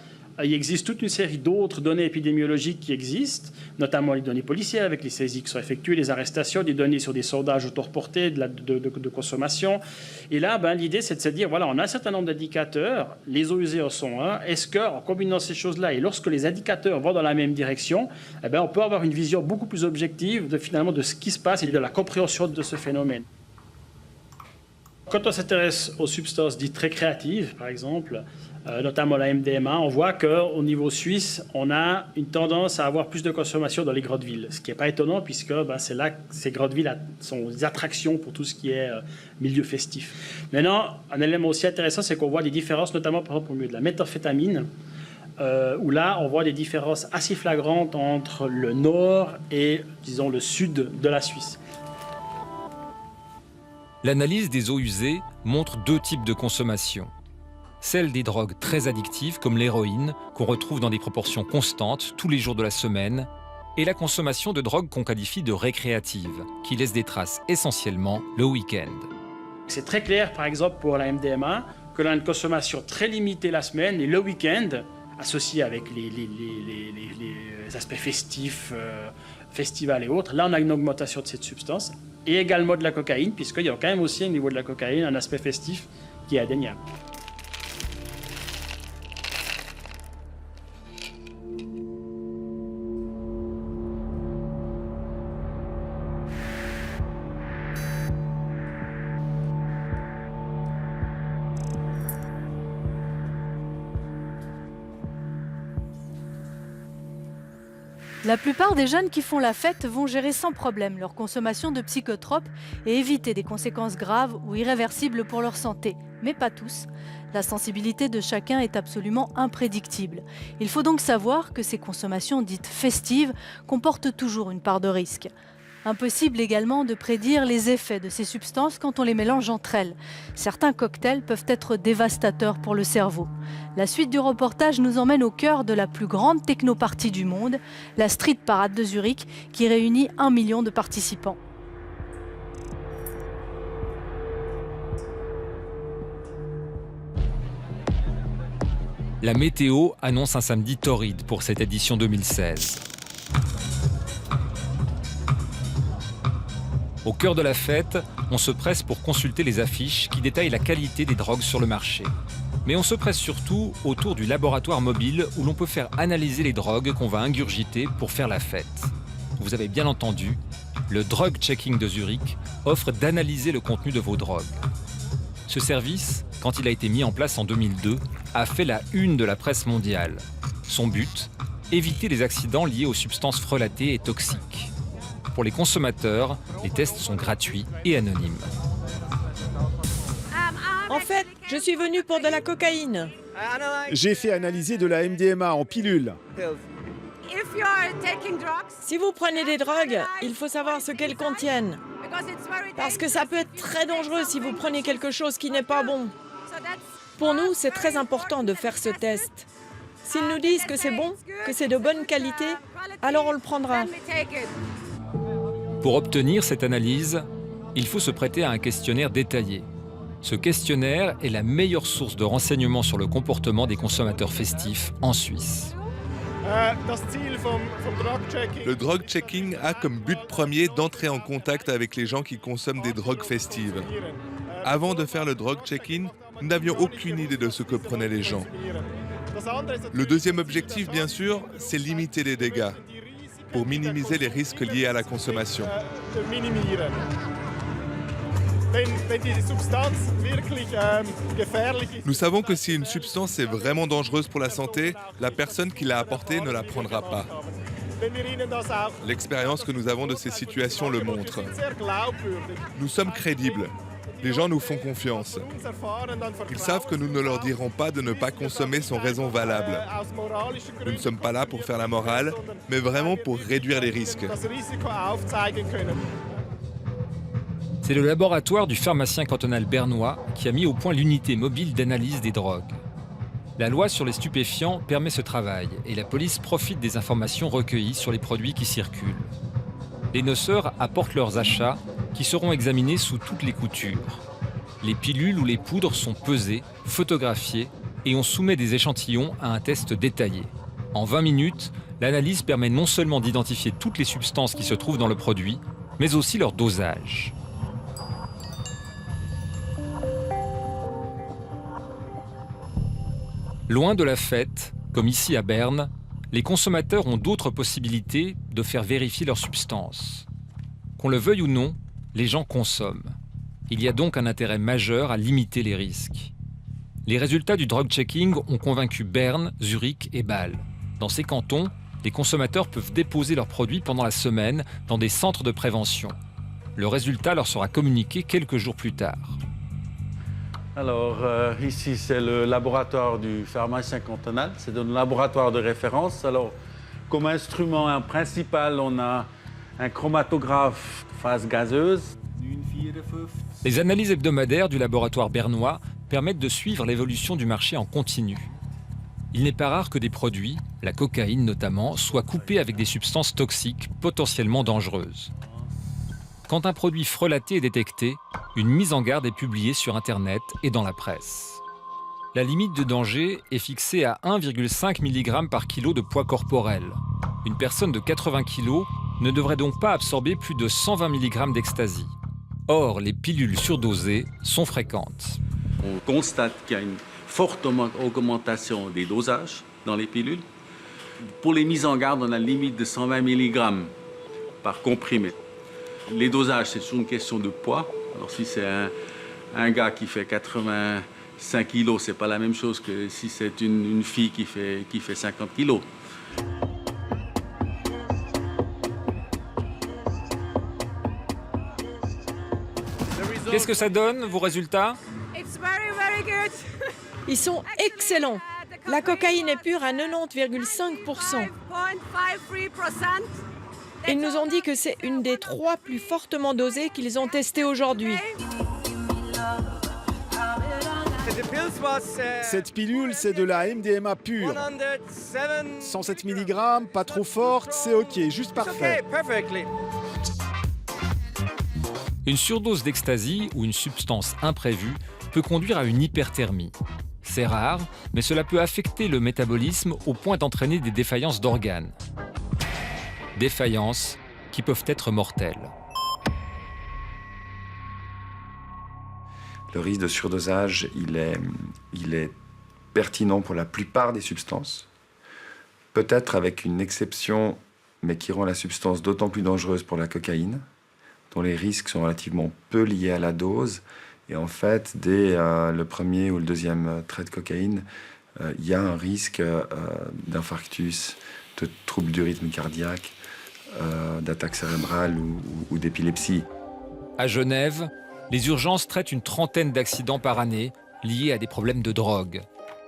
il existe toute une série d'autres données épidémiologiques qui existent, notamment les données policières avec les saisies qui sont effectuées, les arrestations, des données sur des sondages autoreportés de consommation. Et là, l'idée, c'est de se dire, voilà, on a un certain nombre d'indicateurs, les eaux usées en sont un. Est-ce qu'en combinant ces choses-là, et lorsque les indicateurs vont dans la même direction, on peut avoir une vision beaucoup plus objective finalement de ce qui se passe et de la compréhension de ce phénomène. Quand on s'intéresse aux substances dites récréatives, par exemple, notamment la MDMA, on voit qu'au niveau suisse, on a une tendance à avoir plus de consommation dans les grandes villes. Ce qui n'est pas étonnant puisque c'est là que ces grandes villes sont des attractions pour tout ce qui est milieu festif. Maintenant, un élément aussi intéressant, c'est qu'on voit des différences, notamment par exemple au milieu de la méthamphétamine, où là, on voit des différences assez flagrantes entre le nord et, disons, le sud de la Suisse. L'analyse des eaux usées montre 2 types de consommation. Celle des drogues très addictives comme l'héroïne, qu'on retrouve dans des proportions constantes tous les jours de la semaine, et la consommation de drogues qu'on qualifie de récréatives, qui laissent des traces essentiellement le week-end. C'est très clair, par exemple, pour la MDMA, que l'on a une consommation très limitée la semaine et le week-end, associé avec les aspects festifs, festivals et autres, là on a une augmentation de cette substance, et également de la cocaïne, puisqu'il y a quand même aussi au niveau de la cocaïne un aspect festif qui est indéniable. La plupart des jeunes qui font la fête vont gérer sans problème leur consommation de psychotropes et éviter des conséquences graves ou irréversibles pour leur santé. Mais pas tous. La sensibilité de chacun est absolument imprédictible. Il faut donc savoir que ces consommations dites festives comportent toujours une part de risque. Impossible également de prédire les effets de ces substances quand on les mélange entre elles. Certains cocktails peuvent être dévastateurs pour le cerveau. La suite du reportage nous emmène au cœur de la plus grande technoparty du monde, la Street Parade de Zurich, qui réunit 1 million de participants. La météo annonce un samedi torride pour cette édition 2016. Au cœur de la fête, on se presse pour consulter les affiches qui détaillent la qualité des drogues sur le marché. Mais on se presse surtout autour du laboratoire mobile où l'on peut faire analyser les drogues qu'on va ingurgiter pour faire la fête. Vous avez bien entendu, le Drug Checking de Zurich offre d'analyser le contenu de vos drogues. Ce service, quand il a été mis en place en 2002, a fait la une de la presse mondiale. Son but, éviter les accidents liés aux substances frelatées et toxiques. Pour les consommateurs, les tests sont gratuits et anonymes. En fait, je suis venu pour de la cocaïne. J'ai fait analyser de la MDMA en pilule. Si vous prenez des drogues, il faut savoir ce qu'elles contiennent. Parce que ça peut être très dangereux si vous prenez quelque chose qui n'est pas bon. Pour nous, c'est très important de faire ce test. S'ils nous disent que c'est bon, que c'est de bonne qualité, alors on le prendra. Pour obtenir cette analyse, il faut se prêter à un questionnaire détaillé. Ce questionnaire est la meilleure source de renseignements sur le comportement des consommateurs festifs en Suisse. Le drug checking a comme but premier d'entrer en contact avec les gens qui consomment des drogues festives. Avant de faire le drug checking, nous n'avions aucune idée de ce que prenaient les gens. Le deuxième objectif, bien sûr, c'est limiter les dégâts, pour minimiser les risques liés à la consommation. Nous savons que si une substance est vraiment dangereuse pour la santé, la personne qui l'a apportée ne la prendra pas. L'expérience que nous avons de ces situations le montre. Nous sommes crédibles. Les gens nous font confiance. Ils savent que nous ne leur dirons pas de ne pas consommer sans raison valable. Nous ne sommes pas là pour faire la morale, mais vraiment pour réduire les risques. C'est le laboratoire du pharmacien cantonal bernois qui a mis au point l'unité mobile d'analyse des drogues. La loi sur les stupéfiants permet ce travail et la police profite des informations recueillies sur les produits qui circulent. Les noceurs apportent leurs achats qui seront examinés sous toutes les coutures. Les pilules ou les poudres sont pesées, photographiées et on soumet des échantillons à un test détaillé. En 20 minutes, l'analyse permet non seulement d'identifier toutes les substances qui se trouvent dans le produit, mais aussi leur dosage. Loin de la fête, comme ici à Berne, les consommateurs ont d'autres possibilités de faire vérifier leurs substances. Qu'on le veuille ou non, les gens consomment. Il y a donc un intérêt majeur à limiter les risques. Les résultats du drug checking ont convaincu Berne, Zurich et Bâle. Dans ces cantons, les consommateurs peuvent déposer leurs produits pendant la semaine dans des centres de prévention. Le résultat leur sera communiqué quelques jours plus tard. Alors, ici, c'est le laboratoire du pharmacien cantonal. C'est un laboratoire de référence. Alors, comme instrument principal, on a un chromatographe phase gazeuse. Les analyses hebdomadaires du laboratoire bernois permettent de suivre l'évolution du marché en continu. Il n'est pas rare que des produits, la cocaïne notamment, soient coupés avec des substances toxiques potentiellement dangereuses. Quand un produit frelaté est détecté, une mise en garde est publiée sur Internet et dans la presse. La limite de danger est fixée à 1,5 mg par kilo de poids corporel. Une personne de 80 kg ne devrait donc pas absorber plus de 120 mg d'ecstasy. Or, les pilules surdosées sont fréquentes. On constate qu'il y a une forte augmentation des dosages dans les pilules. Pour les mises en garde, on a une limite de 120 mg par comprimé. Les dosages, c'est toujours une question de poids. Alors si c'est un gars qui fait 85 kg, c'est pas la même chose que si c'est une fille qui fait 50 kg. Qu'est-ce que ça donne, vos résultats? Ils sont excellents. La cocaïne est pure à 90,5%. Ils nous ont dit que c'est une des 3 plus fortement dosées qu'ils ont testées aujourd'hui. Cette pilule, c'est de la MDMA pure. 107 mg, pas trop forte, c'est OK, juste parfait. Une surdose d'ecstasy ou une substance imprévue peut conduire à une hyperthermie. C'est rare, mais cela peut affecter le métabolisme au point d'entraîner des défaillances d'organes. Défaillances qui peuvent être mortelles. Le risque de surdosage, il est pertinent pour la plupart des substances. Peut-être avec une exception, mais qui rend la substance d'autant plus dangereuse pour la cocaïne, dont les risques sont relativement peu liés à la dose. Et en fait, dès le premier ou le deuxième trait de cocaïne, il y a un risque d'infarctus, de troubles du rythme cardiaque, d'attaque cérébrale ou d'épilepsie. À Genève, les urgences traitent une trentaine d'accidents par année liés à des problèmes de drogue,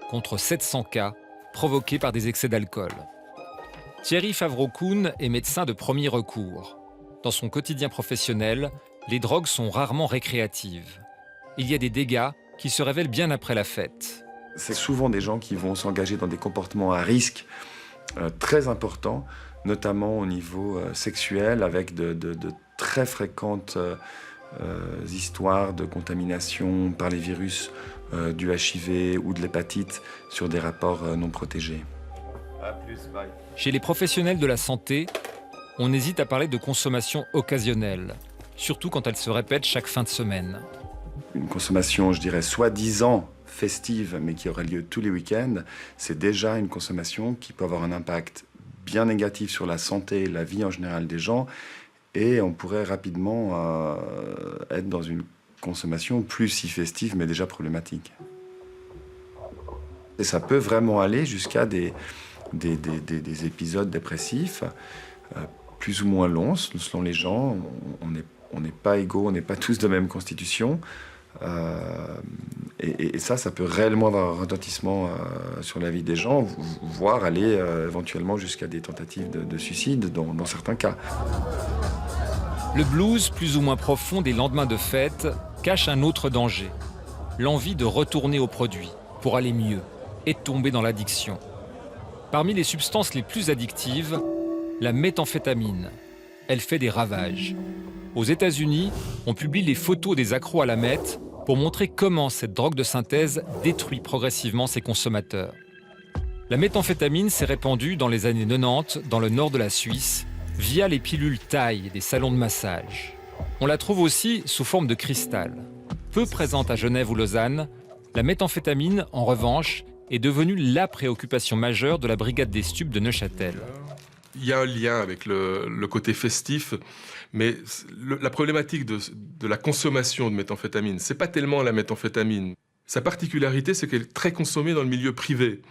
contre 700 cas provoqués par des excès d'alcool. Thierry Favreau-Kuhn est médecin de premier recours. Dans son quotidien professionnel, les drogues sont rarement récréatives. Il y a des dégâts qui se révèlent bien après la fête. C'est souvent des gens qui vont s'engager dans des comportements à risque très importants, notamment au niveau sexuel, avec de très fréquentes histoires de contamination par les virus du HIV ou de l'hépatite sur des rapports non protégés. Chez les professionnels de la santé, on hésite à parler de consommation occasionnelle, surtout quand elle se répète chaque fin de semaine. Une consommation, je dirais, soi-disant festive, mais qui aurait lieu tous les week-ends, c'est déjà une consommation qui peut avoir un impact bien négatif sur la santé et la vie en général des gens. Et on pourrait rapidement être dans une consommation plus si festive, mais déjà problématique. Et ça peut vraiment aller jusqu'à des épisodes dépressifs, plus ou moins longs, selon les gens. On n'est pas égaux, on n'est pas tous de même constitution. Et ça peut réellement avoir un retentissement sur la vie des gens, voire aller éventuellement jusqu'à des tentatives de suicide dans certains cas. Le blues, plus ou moins profond des lendemains de fête, cache un autre danger. L'envie de retourner au produit pour aller mieux et tomber dans l'addiction. Parmi les substances les plus addictives, la méthamphétamine. Elle fait des ravages. Aux États-Unis, on publie les photos des accros à la meth pour montrer comment cette drogue de synthèse détruit progressivement ses consommateurs. La méthamphétamine s'est répandue dans les années 90 dans le nord de la Suisse via les pilules taille des salons de massage. On la trouve aussi sous forme de cristal. Peu présente à Genève ou Lausanne, la méthamphétamine, en revanche, est devenue la préoccupation majeure de la brigade des stupes de Neuchâtel. Il y a un lien avec le côté festif, mais la problématique de la consommation de méthamphétamine, c'est pas tellement la méthamphétamine. Sa particularité, c'est qu'elle est très consommée dans le milieu privé.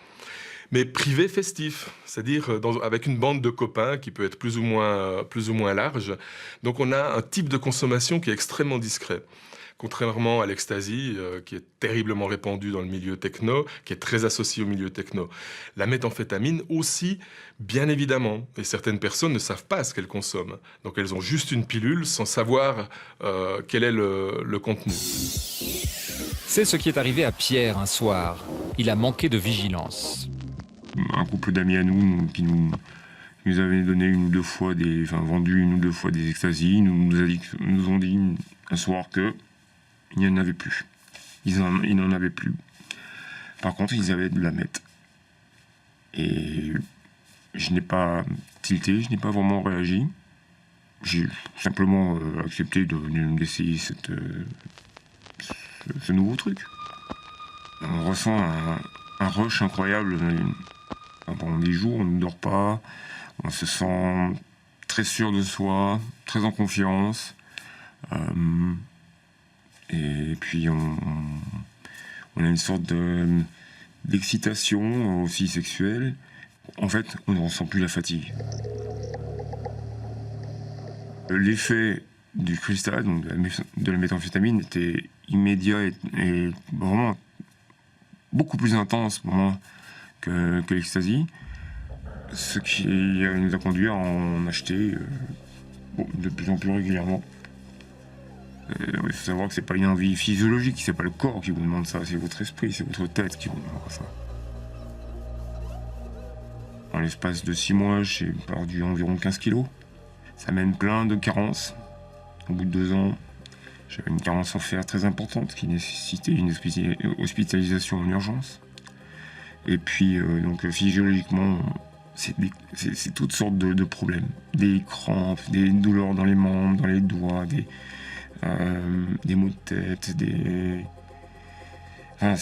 Mais privé festif, c'est-à-dire avec une bande de copains qui peut être plus ou moins large. Donc on a un type de consommation qui est extrêmement discret. Contrairement à l'ecstasy, qui est terriblement répandue dans le milieu techno, qui est très associée au milieu techno. La méthamphétamine aussi, bien évidemment. Et certaines personnes ne savent pas ce qu'elles consomment. Donc elles ont juste une pilule sans savoir quel est le contenu. C'est ce qui est arrivé à Pierre un soir. Il a manqué de vigilance. Un couple d'amis à nous qui nous avait donné vendu une ou deux fois des ecstasy, nous ont dit un soir que il n'y en avait plus. Ils n'en avaient plus. Par contre, ils avaient de la meth. Et je n'ai pas tilté, je n'ai pas vraiment réagi. J'ai simplement accepté d'essayer ce nouveau truc. On ressent un rush incroyable. Pendant des jours, on ne dort pas. On se sent très sûr de soi, très en confiance. Et puis on a une sorte d'excitation aussi sexuelle. En fait, on ne ressent plus la fatigue. L'effet du cristal, donc de la méthamphétamine, était immédiat et vraiment beaucoup plus intense pour moi que l'ecstasy. Ce qui nous a conduit à en acheter de plus en plus régulièrement. Il faut savoir que c'est pas une envie physiologique, c'est pas le corps qui vous demande ça, c'est votre esprit, c'est votre tête qui vous demande ça. En l'espace de 6 mois, j'ai perdu environ 15 kilos. Ça mène plein de carences. Au bout de 2 ans, j'avais une carence en fer très importante qui nécessitait une hospitalisation en urgence. Et puis, donc physiologiquement, c'est toutes sortes de problèmes. Des crampes, des douleurs dans les membres, dans les doigts, des maux de tête, Enfin,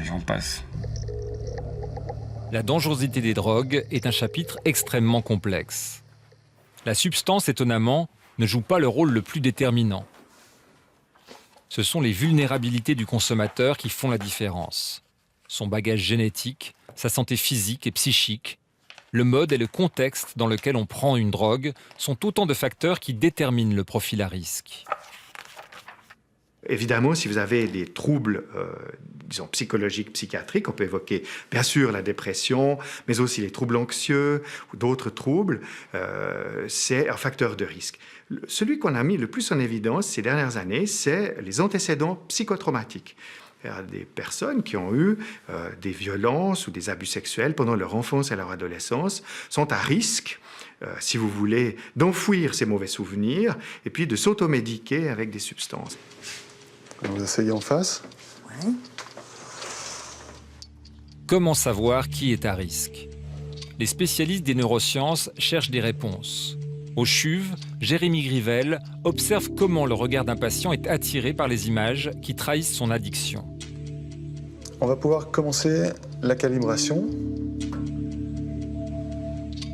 j'en passe. La dangerosité des drogues est un chapitre extrêmement complexe. La substance, étonnamment, ne joue pas le rôle le plus déterminant. Ce sont les vulnérabilités du consommateur qui font la différence. Son bagage génétique, sa santé physique et psychique, le mode et le contexte dans lequel on prend une drogue sont autant de facteurs qui déterminent le profil à risque. Évidemment, si vous avez des troubles, disons, psychologiques, psychiatriques, on peut évoquer bien sûr la dépression, mais aussi les troubles anxieux ou d'autres troubles, c'est un facteur de risque. Celui qu'on a mis le plus en évidence ces dernières années, c'est les antécédents psychotraumatiques. Il y a des personnes qui ont eu des violences ou des abus sexuels pendant leur enfance et leur adolescence, sont à risque, si vous voulez, d'enfouir ces mauvais souvenirs et puis de s'automédiquer avec des substances. Vous asseyez en face. Ouais. Comment savoir qui est à risque? Les spécialistes des neurosciences cherchent des réponses. Au CHUV, Jérémy Grivel observe comment le regard d'un patient est attiré par les images qui trahissent son addiction. On va pouvoir commencer la calibration.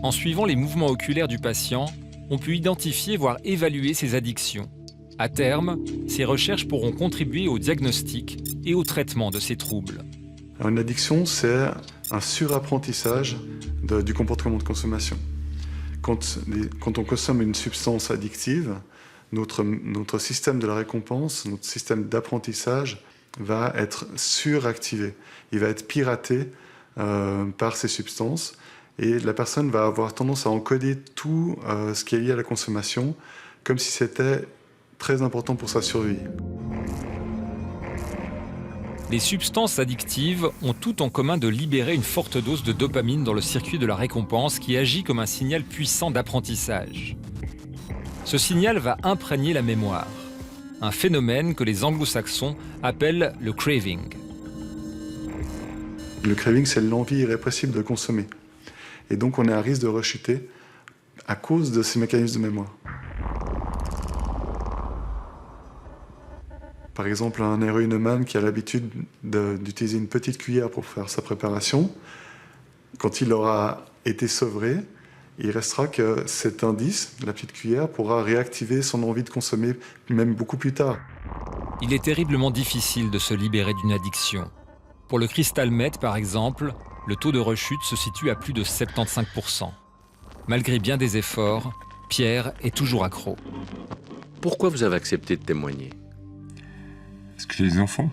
En suivant les mouvements oculaires du patient, on peut identifier voire évaluer ses addictions. À terme, ces recherches pourront contribuer au diagnostic et au traitement de ces troubles. Alors une addiction, c'est un surapprentissage du comportement de consommation. Quand on consomme une substance addictive, notre système de la récompense, notre système d'apprentissage va être suractivé. Il va être piraté par ces substances et la personne va avoir tendance à encoder tout ce qui est lié à la consommation comme si c'était très important pour sa survie. Les substances addictives ont tout en commun de libérer une forte dose de dopamine dans le circuit de la récompense qui agit comme un signal puissant d'apprentissage. Ce signal va imprégner la mémoire, un phénomène que les anglo-saxons appellent le craving. Le craving, c'est l'envie irrépressible de consommer. Et donc on est à risque de rechuter à cause de ces mécanismes de mémoire. Par exemple, un héroïnomane qui a l'habitude d'utiliser une petite cuillère pour faire sa préparation, quand il aura été sevré, il restera que cet indice, la petite cuillère, pourra réactiver son envie de consommer, même beaucoup plus tard. Il est terriblement difficile de se libérer d'une addiction. Pour le cristal meth, par exemple, le taux de rechute se situe à plus de 75%. Malgré bien des efforts, Pierre est toujours accro. Pourquoi vous avez accepté de témoigner? Parce que j'ai des enfants.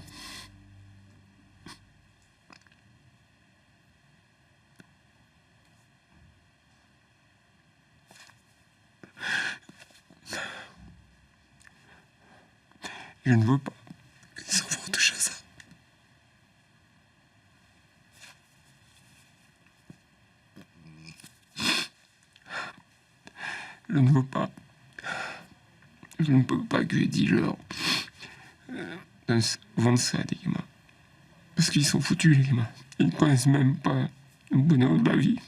Je ne veux pas que les enfants touchent à ça. Je ne veux pas. Je ne peux pas que les dealers vendent ça à des gamins. Parce qu'ils sont foutus, les gamins. Ils ne connaissent même pas le bonheur de la vie.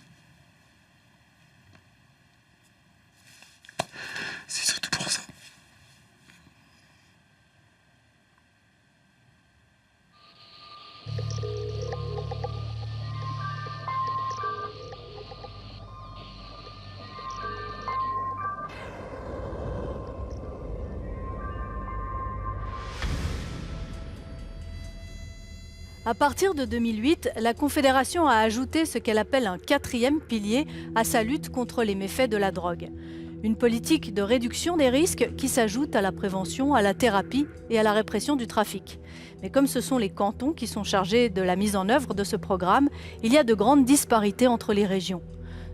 C'est surtout pour ça. À partir de 2008, la Confédération a ajouté ce qu'elle appelle un 4e pilier à sa lutte contre les méfaits de la drogue. Une politique de réduction des risques qui s'ajoute à la prévention, à la thérapie et à la répression du trafic. Mais comme ce sont les cantons qui sont chargés de la mise en œuvre de ce programme, il y a de grandes disparités entre les régions.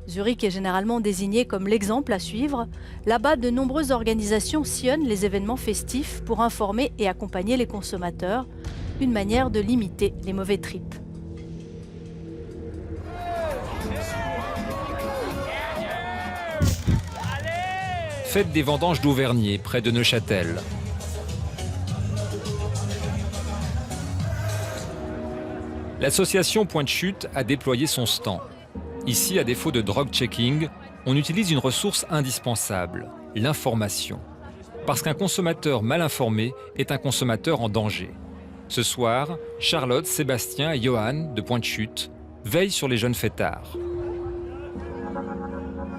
Zurich est généralement désigné comme l'exemple à suivre. Là-bas, de nombreuses organisations sillonnent les événements festifs pour informer et accompagner les consommateurs, une manière de limiter les mauvais trips. Fête des vendanges d'Auvergnat, près de Neuchâtel. L'association Point de Chute a déployé son stand. Ici, à défaut de drug checking, on utilise une ressource indispensable, l'information. Parce qu'un consommateur mal informé est un consommateur en danger. Ce soir, Charlotte, Sébastien et Johan, de Point de Chute, veillent sur les jeunes fêtards.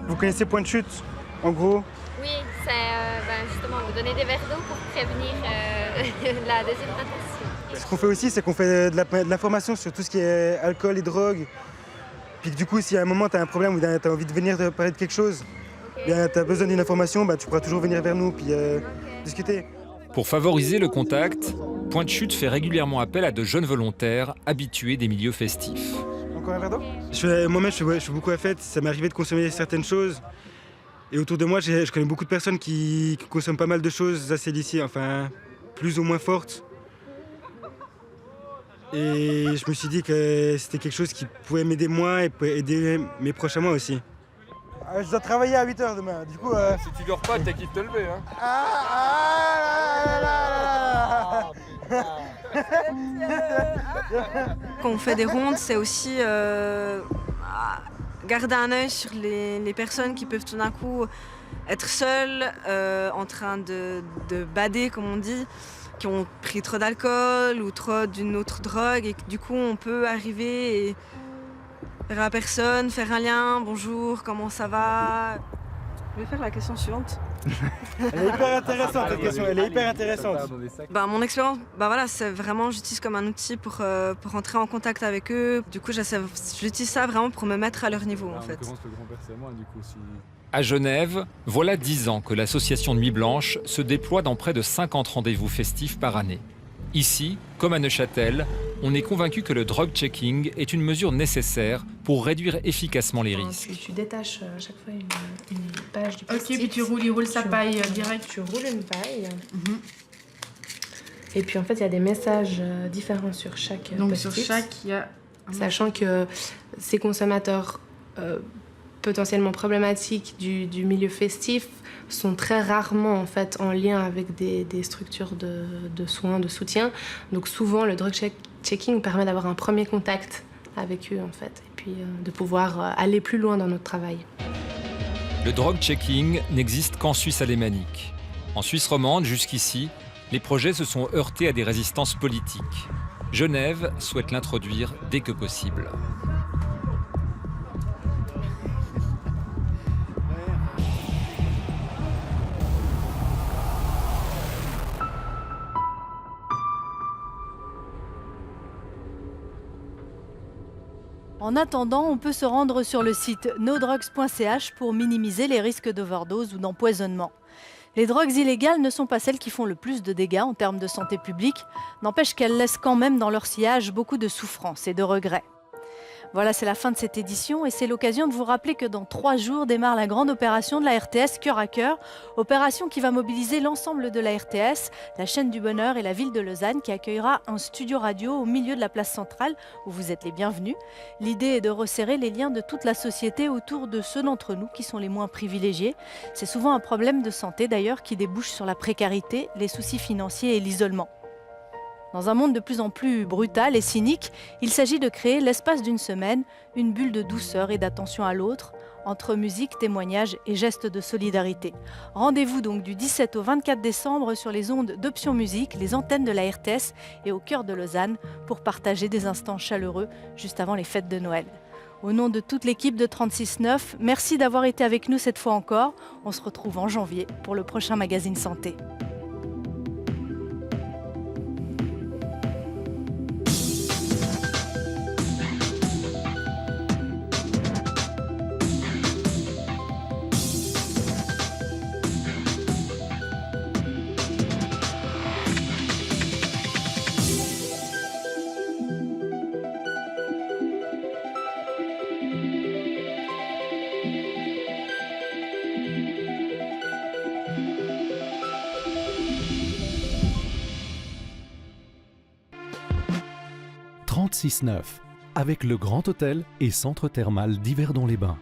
Vous connaissez Point de Chute, en gros? Oui, c'est justement vous donner des verres d'eau pour prévenir la déshydratation. Ce qu'on fait aussi, c'est qu'on fait de l'information sur tout ce qui est alcool et drogue. Puis que du coup, si à un moment tu as un problème ou tu as envie de venir te parler de quelque chose, tu as besoin d'une information, tu pourras toujours venir vers nous puis discuter. Pour favoriser le contact, Point de Chute fait régulièrement appel à de jeunes volontaires habitués des milieux festifs. Encore un verre d'eau? Moi-même, je fais beaucoup à fête. Ça m'est arrivé de consommer certaines choses. Et autour de moi, je connais beaucoup de personnes qui consomment pas mal de choses assez licites, enfin, plus ou moins fortes. Et je me suis dit que c'était quelque chose qui pouvait m'aider moi et pouvait aider mes proches à moi aussi. Je dois travailler à 8h demain, du coup... Si tu dors pas, t'as qu'à te lever, hein. Quand on fait des rondes, c'est aussi garder un œil sur les personnes qui peuvent tout d'un coup être seules, en train de bader, comme on dit, qui ont pris trop d'alcool ou trop d'une autre drogue, et que du coup on peut arriver et vers la personne, faire un lien, bonjour, comment ça va? Je vais faire la question suivante. Elle est hyper intéressante cette question, elle est hyper intéressante. Mon expérience, c'est vraiment, j'utilise comme un outil pour rentrer en contact avec eux. Du coup, j'utilise ça vraiment pour me mettre à leur niveau en fait. À Genève, voilà 10 ans que l'association Nuit Blanche se déploie dans près de 50 rendez-vous festifs par année. Ici, comme à Neuchâtel, on est convaincu que le drug checking est une mesure nécessaire pour réduire efficacement les risques. Tu détaches à chaque fois une page du plastique. Ok, puis il roule sa paille direct. Tu roules une paille. Et puis en fait, il y a des messages différents sur chaque Donc post-it. sur chaque, il y a... Sachant que ces consommateurs potentiellement problématiques du milieu festif sont très rarement en fait en lien avec des structures de soins, de soutien. Donc souvent le drug checking permet d'avoir un premier contact avec eux en fait, et puis de pouvoir aller plus loin dans notre travail. Le drug checking n'existe qu'en Suisse alémanique. En Suisse romande, jusqu'ici, les projets se sont heurtés à des résistances politiques. Genève souhaite l'introduire dès que possible. En attendant, on peut se rendre sur le site nodrugs.ch pour minimiser les risques d'overdose ou d'empoisonnement. Les drogues illégales ne sont pas celles qui font le plus de dégâts en termes de santé publique, n'empêche qu'elles laissent quand même dans leur sillage beaucoup de souffrance et de regrets. Voilà, c'est la fin de cette édition et c'est l'occasion de vous rappeler que dans 3 jours démarre la grande opération de la RTS Cœur à Cœur, opération qui va mobiliser l'ensemble de la RTS, la chaîne du bonheur et la ville de Lausanne qui accueillera un studio radio au milieu de la place centrale où vous êtes les bienvenus. L'idée est de resserrer les liens de toute la société autour de ceux d'entre nous qui sont les moins privilégiés. C'est souvent un problème de santé d'ailleurs qui débouche sur la précarité, les soucis financiers et l'isolement. Dans un monde de plus en plus brutal et cynique, il s'agit de créer l'espace d'une semaine, une bulle de douceur et d'attention à l'autre, entre musique, témoignages et gestes de solidarité. Rendez-vous donc du 17 au 24 décembre sur les ondes d'Option Musique, les antennes de la RTS et au cœur de Lausanne pour partager des instants chaleureux juste avant les fêtes de Noël. Au nom de toute l'équipe de 36.9, merci d'avoir été avec nous cette fois encore. On se retrouve en janvier pour le prochain magazine Santé. 469, avec le Grand Hôtel et Centre Thermal d'Yverdon-les-Bains.